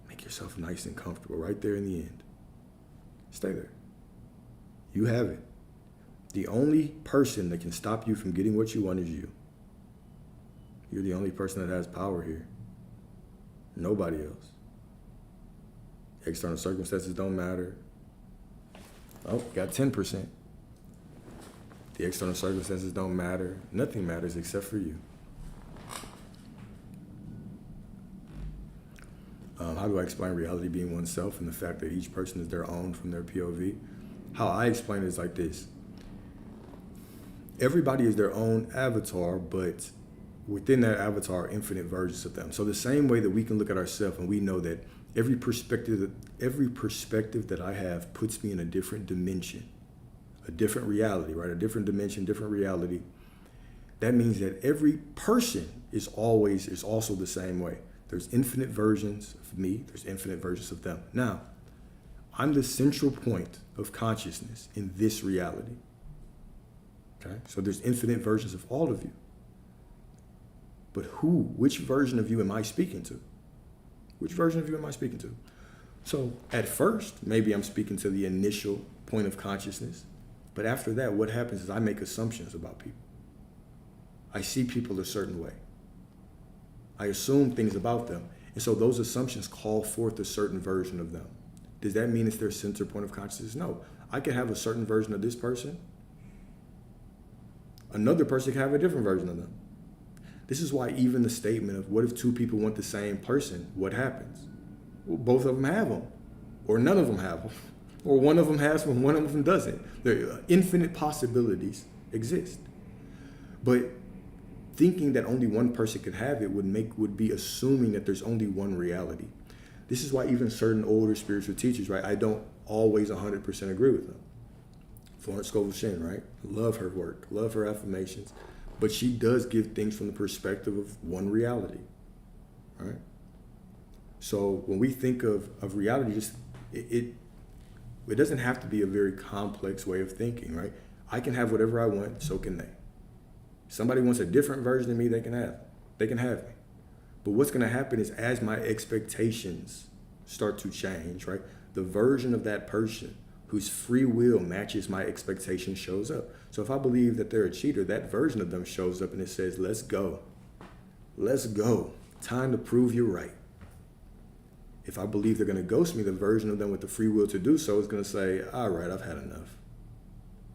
Make yourself nice and comfortable right there in the end. Stay there. You have it. The only person that can stop you from getting what you want is you. You're the only person that has power here. Nobody else. External circumstances don't matter. Oh, got 10%. The external circumstances don't matter. Nothing matters except for you. How do I explain reality being oneself and the fact that each person is their own from their POV? How I explain it is like this. Everybody is their own avatar, but within that avatar are infinite versions of them. So the same way that we can look at ourselves and we know that every perspective that I have puts me in a different dimension, a different reality, right? A different dimension, different reality. That means that every person is also the same way. There's infinite versions of me. There's infinite versions of them. Now, I'm the central point of consciousness in this reality. Okay? So there's infinite versions of all of you. But which version of you am I speaking to? Which version of you am I speaking to? So at first, maybe I'm speaking to the initial point of consciousness. But after that, what happens is I make assumptions about people. I see people a certain way. I assume things about them. And so those assumptions call forth a certain version of them. Does that mean it's their center point of consciousness? No. I can have a certain version of this person. Another person can have a different version of them. This is why even the statement of what if two people want the same person, what happens? Well, both of them have them. Or none of them have them. Or one of them has them, one of them doesn't. There are infinite possibilities exist. But thinking that only one person could have it would be assuming that there's only one reality. This is why even certain older spiritual teachers, right, I don't always 100% agree with them. Florence Scovel Shinn, right? Love her work, love her affirmations, but she does give things from the perspective of one reality, right? So when we think of reality, it doesn't have to be a very complex way of thinking, right? I can have whatever I want, so can they. Somebody wants a different version of me, they can have me. But what's going to happen is as my expectations start to change, right? The version of that person whose free will matches my expectation shows up. So if I believe that they're a cheater, that version of them shows up and it says, let's go. Let's go. Time to prove you're right. If I believe they're going to ghost me, the version of them with the free will to do so is going to say, all right, I've had enough.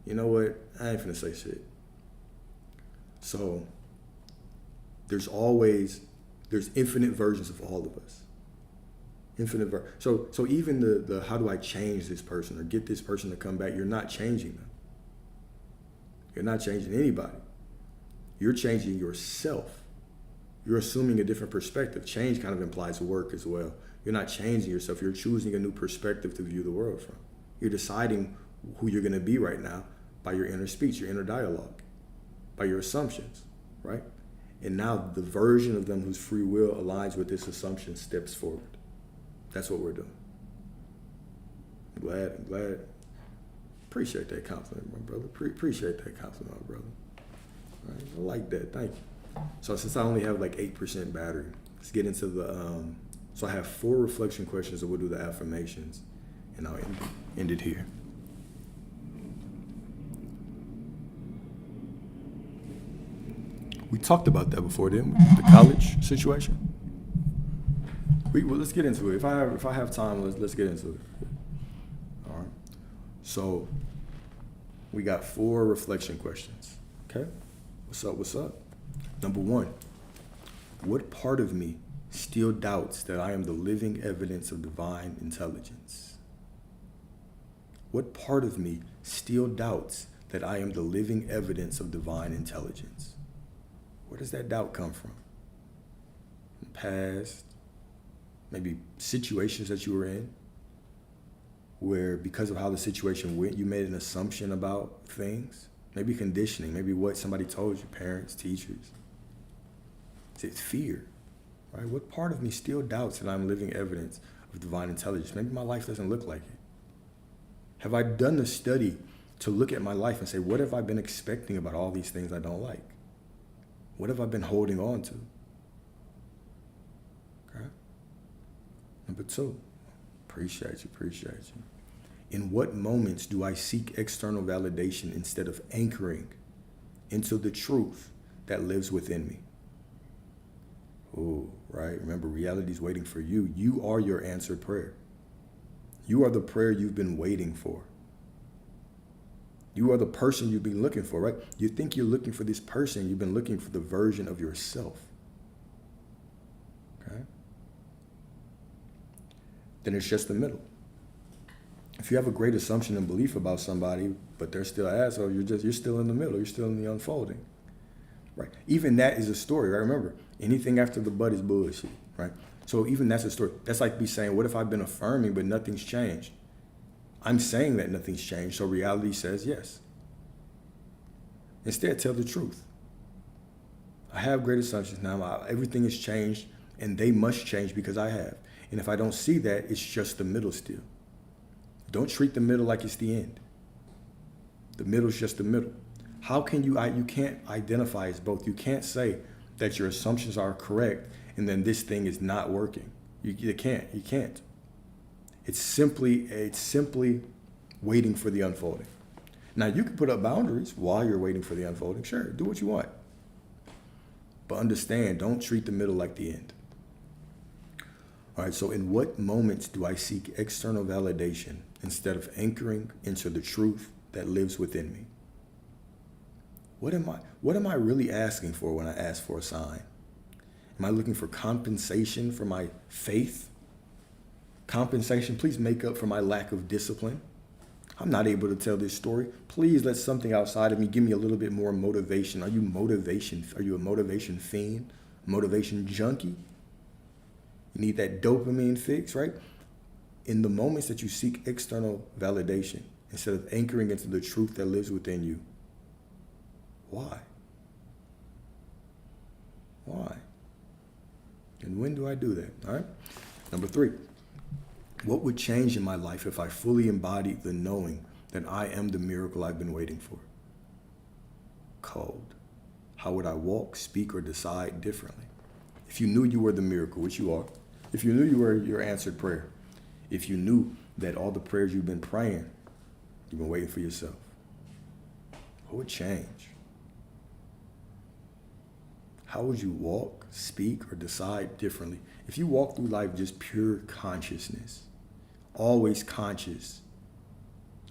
You know what? I ain't finna say shit. So there's infinite versions of all of us. So even the how do I change this person or get this person to come back, you're not changing them. You're not changing anybody. You're changing yourself. You're assuming a different perspective. Change kind of implies work as well. You're not changing yourself. You're choosing a new perspective to view the world from. You're deciding who you're going to be right now by your inner speech, your inner dialogue, by your assumptions, right? And now the version of them whose free will aligns with this assumption steps forward. That's what we're doing. I'm glad. Appreciate that compliment, my brother. Appreciate that compliment, my brother. All right, I like that. Thank you. So since I only have like 8% battery, let's get into the, so I have 4 reflection questions and we'll do the affirmations and I'll end it here. We talked about that before, didn't we? The college situation. Well, let's get into it. If I have time, let's get into it. All right. So we got 4 reflection questions. Okay. What's up? Number one, what part of me still doubts that I am the living evidence of divine intelligence? What part of me still doubts that I am the living evidence of divine intelligence? Where does that doubt come from? In the past, maybe situations that you were in, where because of how the situation went, you made an assumption about things. Maybe conditioning, maybe what somebody told you, parents, teachers. It's fear, right? What part of me still doubts that I'm living evidence of divine intelligence? Maybe my life doesn't look like it. Have I done the study to look at my life and say, what have I been expecting about all these things I don't like? What have I been holding on to? Okay. Number two, appreciate you. In what moments do I seek external validation instead of anchoring into the truth that lives within me? Oh, right. Remember, reality is waiting for you. You are your answered prayer. You are the prayer you've been waiting for. You are the person you've been looking for, right? You think you're looking for this person. You've been looking for the version of yourself. Okay? Then it's just the middle. If you have a great assumption and belief about somebody, but they're still an asshole, you're still in the middle. You're still in the unfolding. Right? Even that is a story, right? Remember, anything after the but is bullshit, right? So even that's a story. That's like me saying, what if I've been affirming, but nothing's changed? I'm saying that nothing's changed, so reality says yes. Instead, tell the truth. I have great assumptions now. Everything has changed, and they must change because I have. And if I don't see that, it's just the middle still. Don't treat the middle like it's the end. The middle is just the middle. How can you can't identify as both. You can't say that your assumptions are correct and then this thing is not working. You can't. It's simply waiting for the unfolding. Now you can put up boundaries while you're waiting for the unfolding. Sure, do what you want. But understand, don't treat the middle like the end. All right, so in what moments do I seek external validation instead of anchoring into the truth that lives within me? What am I really asking for when I ask for a sign? Am I looking for compensation for my faith? Compensation, please make up for my lack of discipline. I'm not able to tell this story. Please let something outside of me give me a little bit more motivation. Are you a motivation fiend? Motivation junkie? You need that dopamine fix, right? In the moments that you seek external validation, instead of anchoring into the truth that lives within you, why? Why? And when do I do that? All right. Number 3, what would change in my life if I fully embodied the knowing that I am the miracle I've been waiting for? Cold. How would I walk, speak, or decide differently? If you knew you were the miracle, which you are, if you knew you were your answered prayer, if you knew that all the prayers you've been praying, you've been waiting for yourself, what would change? How would you walk, speak, or decide differently? If you walk through life just pure consciousness, always conscious,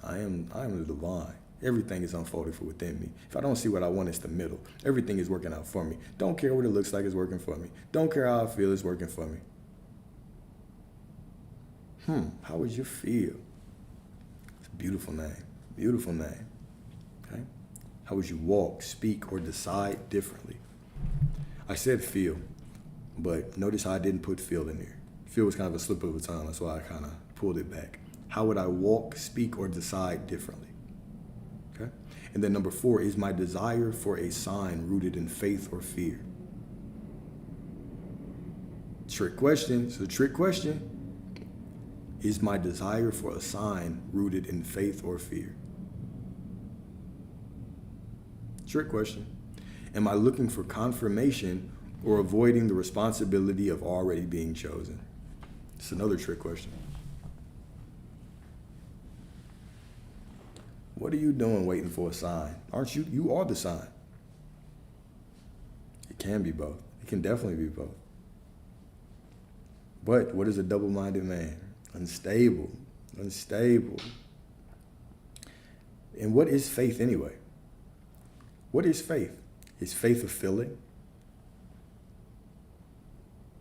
I am the divine. Everything is unfolding for within me. If I don't see what I want, it's the middle. Everything is working out for me. Don't care what it looks like, it's working for me. Don't care how I feel, it's working for me. How would you feel? It's a beautiful name. Beautiful name. Okay? How would you walk, speak, or decide differently? I said feel, but notice how I didn't put feel in there. Feel was kind of a slip of the tongue. That's why I kind of pulled it back. How would I walk, speak, or decide differently? Okay? And then number 4 is my desire for a sign rooted in faith or fear. Trick question. It's a trick question. Is my desire for a sign rooted in faith or fear? Trick question. Am I looking for confirmation or avoiding the responsibility of already being chosen? It's another trick question. What are you doing waiting for a sign? Aren't you? You are the sign. It can be both. It can definitely be both. But what is a double-minded man? Unstable. And what is faith anyway? What is faith? Is faith a feeling?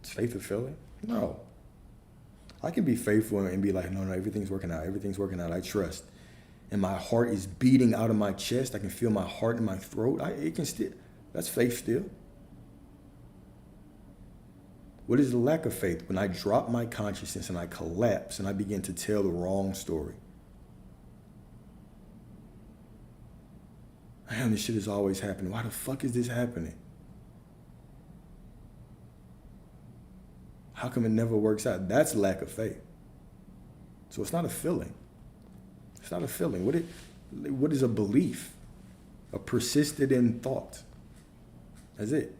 Is faith a feeling? No. I can be faithful and be like, no, everything's working out. Everything's working out. I trust. And my heart is beating out of my chest. I can feel my heart in my throat. It can still, that's faith still. What is the lack of faith? When I drop my consciousness and I collapse and I begin to tell the wrong story. Man, this shit is always happening. Why the fuck is this happening? How come it never works out? That's lack of faith. So it's not a feeling. It's not a feeling. What is a belief? A persisted in thought. That's it.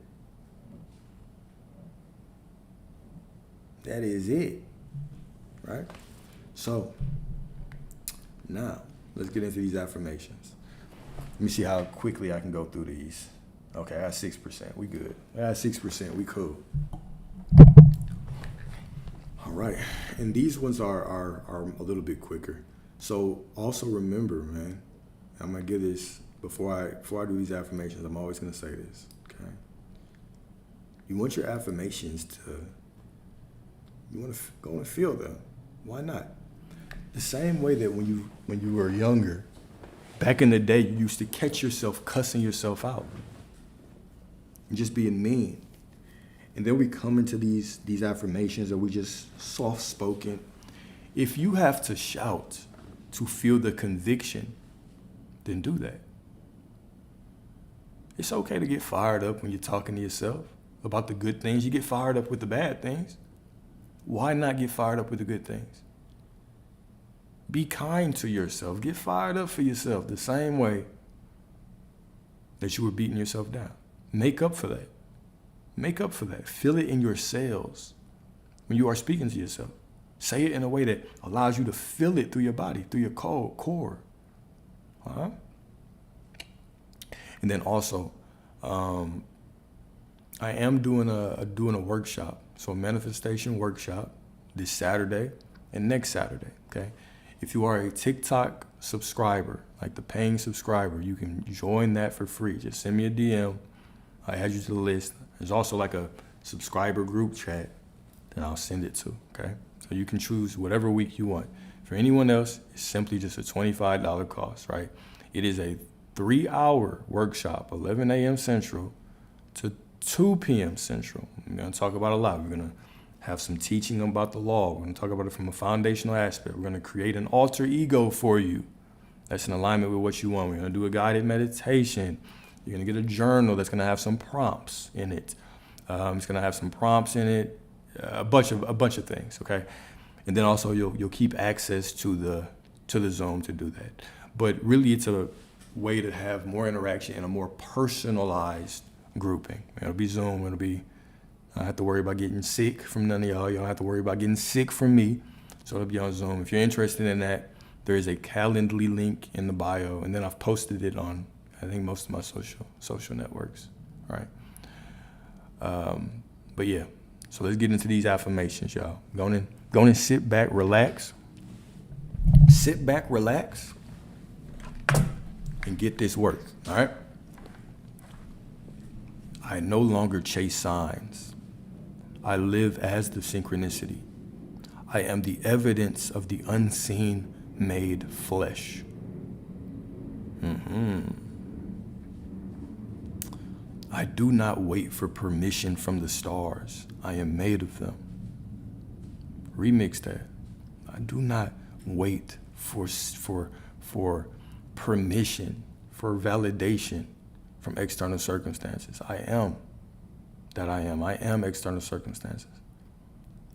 That is it. Right? So, now, let's get into these affirmations. Let me see how quickly I can go through these. Okay, I got 6%. We good. I got 6%. We cool. All right. And these ones are a little bit quicker. So also remember, man, I'm going to give this, before I do these affirmations, I'm always going to say this, okay? You want your affirmations you want to go and feel them. Why not? The same way that when you were younger, back in the day, you used to catch yourself cussing yourself out and just being mean. And then we come into these affirmations that we just soft-spoken. If you have to shout to feel the conviction, then do that. It's okay to get fired up when you're talking to yourself about the good things. You get fired up with the bad things. Why not get fired up with the good things? Be kind to yourself. Get fired up for yourself the same way that you were beating yourself down. Make up for that. Make up for that. Feel it in your cells when you are speaking to yourself. Say it in a way that allows you to feel it through your body, through your core. Uh-huh. And then also, I am doing a workshop, so a manifestation workshop this Saturday and next Saturday, okay? If you are a TikTok subscriber, like the paying subscriber, you can join that for free. Just send me a DM. I add you to the list. There's also like a subscriber group chat that I'll send it to, okay? So you can choose whatever week you want. For anyone else, it's simply just a $25 cost, right? It is a 3-hour workshop, 11 a.m. Central to 2 p.m. Central. We're going to talk about a lot. We're going to have some teaching about the law. We're going to talk about it from a foundational aspect. We're going to create an alter ego for you that's in alignment with what you want. We're going to do a guided meditation. You're going to get a journal that's going to have some prompts in it. It's going to have some prompts in it, a bunch of things, okay? And then also you'll keep access to the Zoom to do that. But really, it's a way to have more interaction and a more personalized grouping. It'll be Zoom. It'll be, I don't have to worry about getting sick from none of y'all. You don't have to worry about getting sick from me. So it'll be on Zoom. If you're interested in that, there is a Calendly link in the bio, and then I've posted it on, I think, most of my social networks. All right. But yeah, so let's get into these affirmations, y'all. Go on and sit back, relax. Sit back, relax, and get this work. All right. I no longer chase signs. I live as the synchronicity. I am the evidence of the unseen made flesh. I do not wait for permission from the stars. I am made of them. Remix that. I do not wait for permission, for validation from external circumstances. I am that I am. I am external circumstances.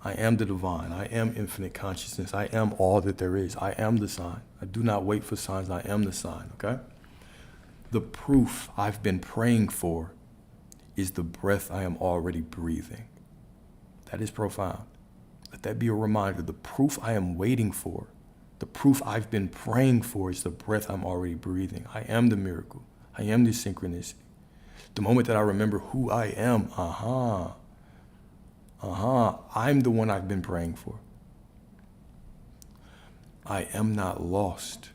I am the divine. I am infinite consciousness. I am all that there is. I am the sign. I do not wait for signs. I am the sign, okay? The proof I've been praying for is the breath I am already breathing. That is profound. Let that be a reminder. The proof I am waiting for, the proof I've been praying for is the breath I'm already breathing. I am the miracle. I am the synchronicity. The moment that I remember who I am, I'm the one I've been praying for. I am not lost.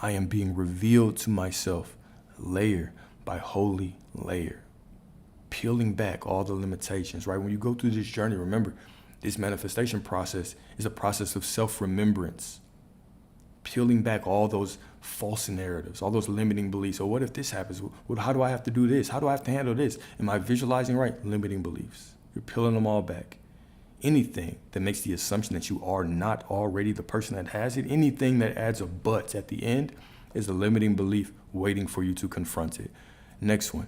I am being revealed to myself layer by holy layer. peeling back all the limitations, right? When you go through this journey, remember, this manifestation process is a process of self-remembrance, peeling back all those false narratives, all those limiting beliefs. So what if this happens? Well, how do I have to do this? How do I have to handle this? Am I visualizing right? Limiting beliefs. You're peeling them all back. Anything that makes the assumption that you are not already the person that has it, anything that adds a but at the end is a limiting belief waiting for you to confront it. Next one.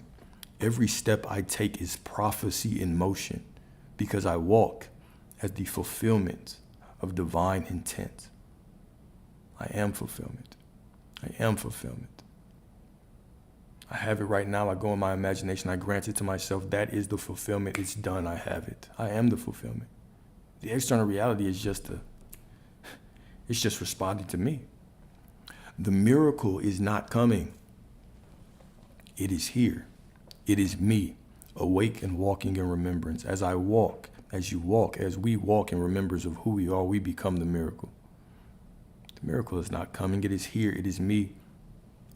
Every step I take is prophecy in motion because I walk as the fulfillment of divine intent. I am fulfillment. I am fulfillment. I have it right now. I go in my imagination. I grant it to myself. That is the fulfillment. It's done. I have it. I am the fulfillment. The external reality is it's just responding to me. The miracle is not coming. It is here. It is me, awake and walking in remembrance. As I walk, as you walk, as we walk in remembrance of who we are, we become the miracle. The miracle is not coming. It is here. It is me,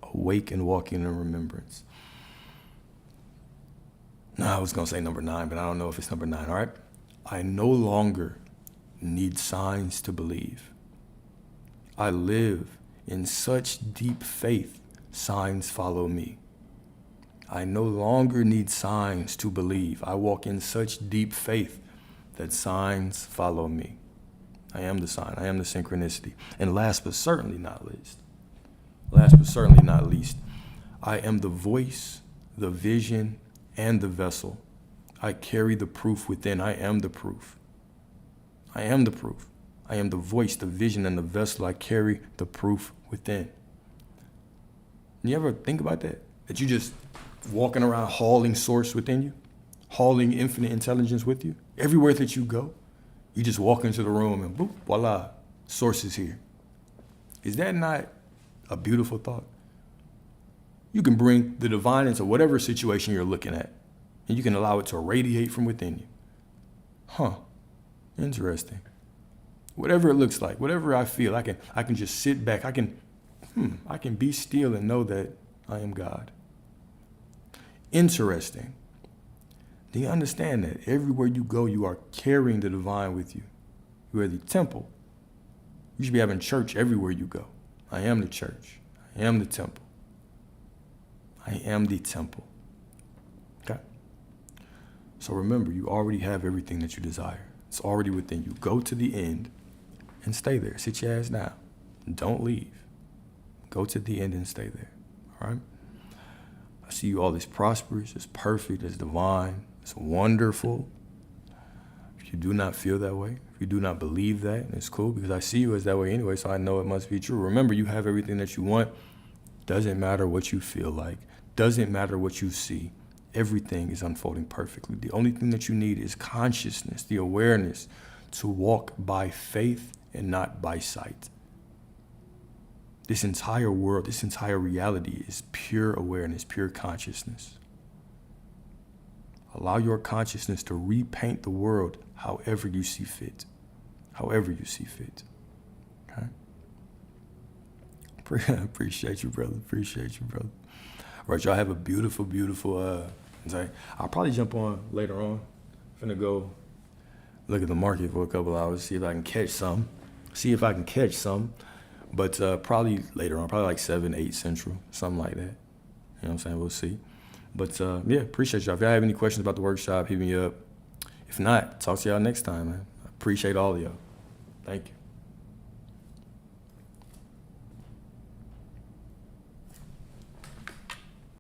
awake and walking in remembrance. No, I was going to say number 9, but I don't know if it's number 9, all right? I no longer need signs to believe. I live in such deep faith, signs follow me. I no longer need signs to believe. I walk in such deep faith that signs follow me. I am the sign. I am the synchronicity. And last but certainly not least, I am the voice, the vision, and the vessel. I carry the proof within. I am the proof. I am the proof. I am the voice, the vision, and the vessel. I carry the proof within. You ever think about that? That you just walking around hauling source within you, hauling infinite intelligence with you. Everywhere that you go, you just walk into the room and boop, voila, source is here. Is that not a beautiful thought? You can bring the divine into whatever situation you're looking at, and you can allow it to radiate from within you. Huh, interesting. Whatever it looks like, whatever I feel, I can just sit back. I can be still and know that I am God. Interesting. Do you understand that everywhere you go, you are carrying the divine with you? You are the temple. You should be having church everywhere you go. I am the church. I am the temple. I am the temple. Okay? So remember, you already have everything that you desire. It's already within you. Go to the end and stay there. Sit your ass down. Don't leave. Go to the end and stay there. All right? I see you all as prosperous, as perfect, as divine, as wonderful. If you do not feel that way, if you do not believe that, it's cool because I see you as that way anyway, so I know it must be true. Remember, you have everything that you want. Doesn't matter what you feel like. Doesn't matter what you see. Everything is unfolding perfectly. The only thing that you need is consciousness, the awareness to walk by faith and not by sight. This entire world, this entire reality is pure awareness, pure consciousness. Allow your consciousness to repaint the world however you see fit. However you see fit. Okay? Appreciate you, brother. Appreciate you, brother. All right, y'all have a beautiful, beautiful I'll probably jump on later on. I'm finna go look at the market for a couple hours, see if I can catch some. But probably later on, probably like 7, 8 Central, something like that. You know what I'm saying? We'll see. But yeah, appreciate y'all. If y'all have any questions about the workshop, hit me up. If not, talk to y'all next time, man. I appreciate all of y'all. Thank you.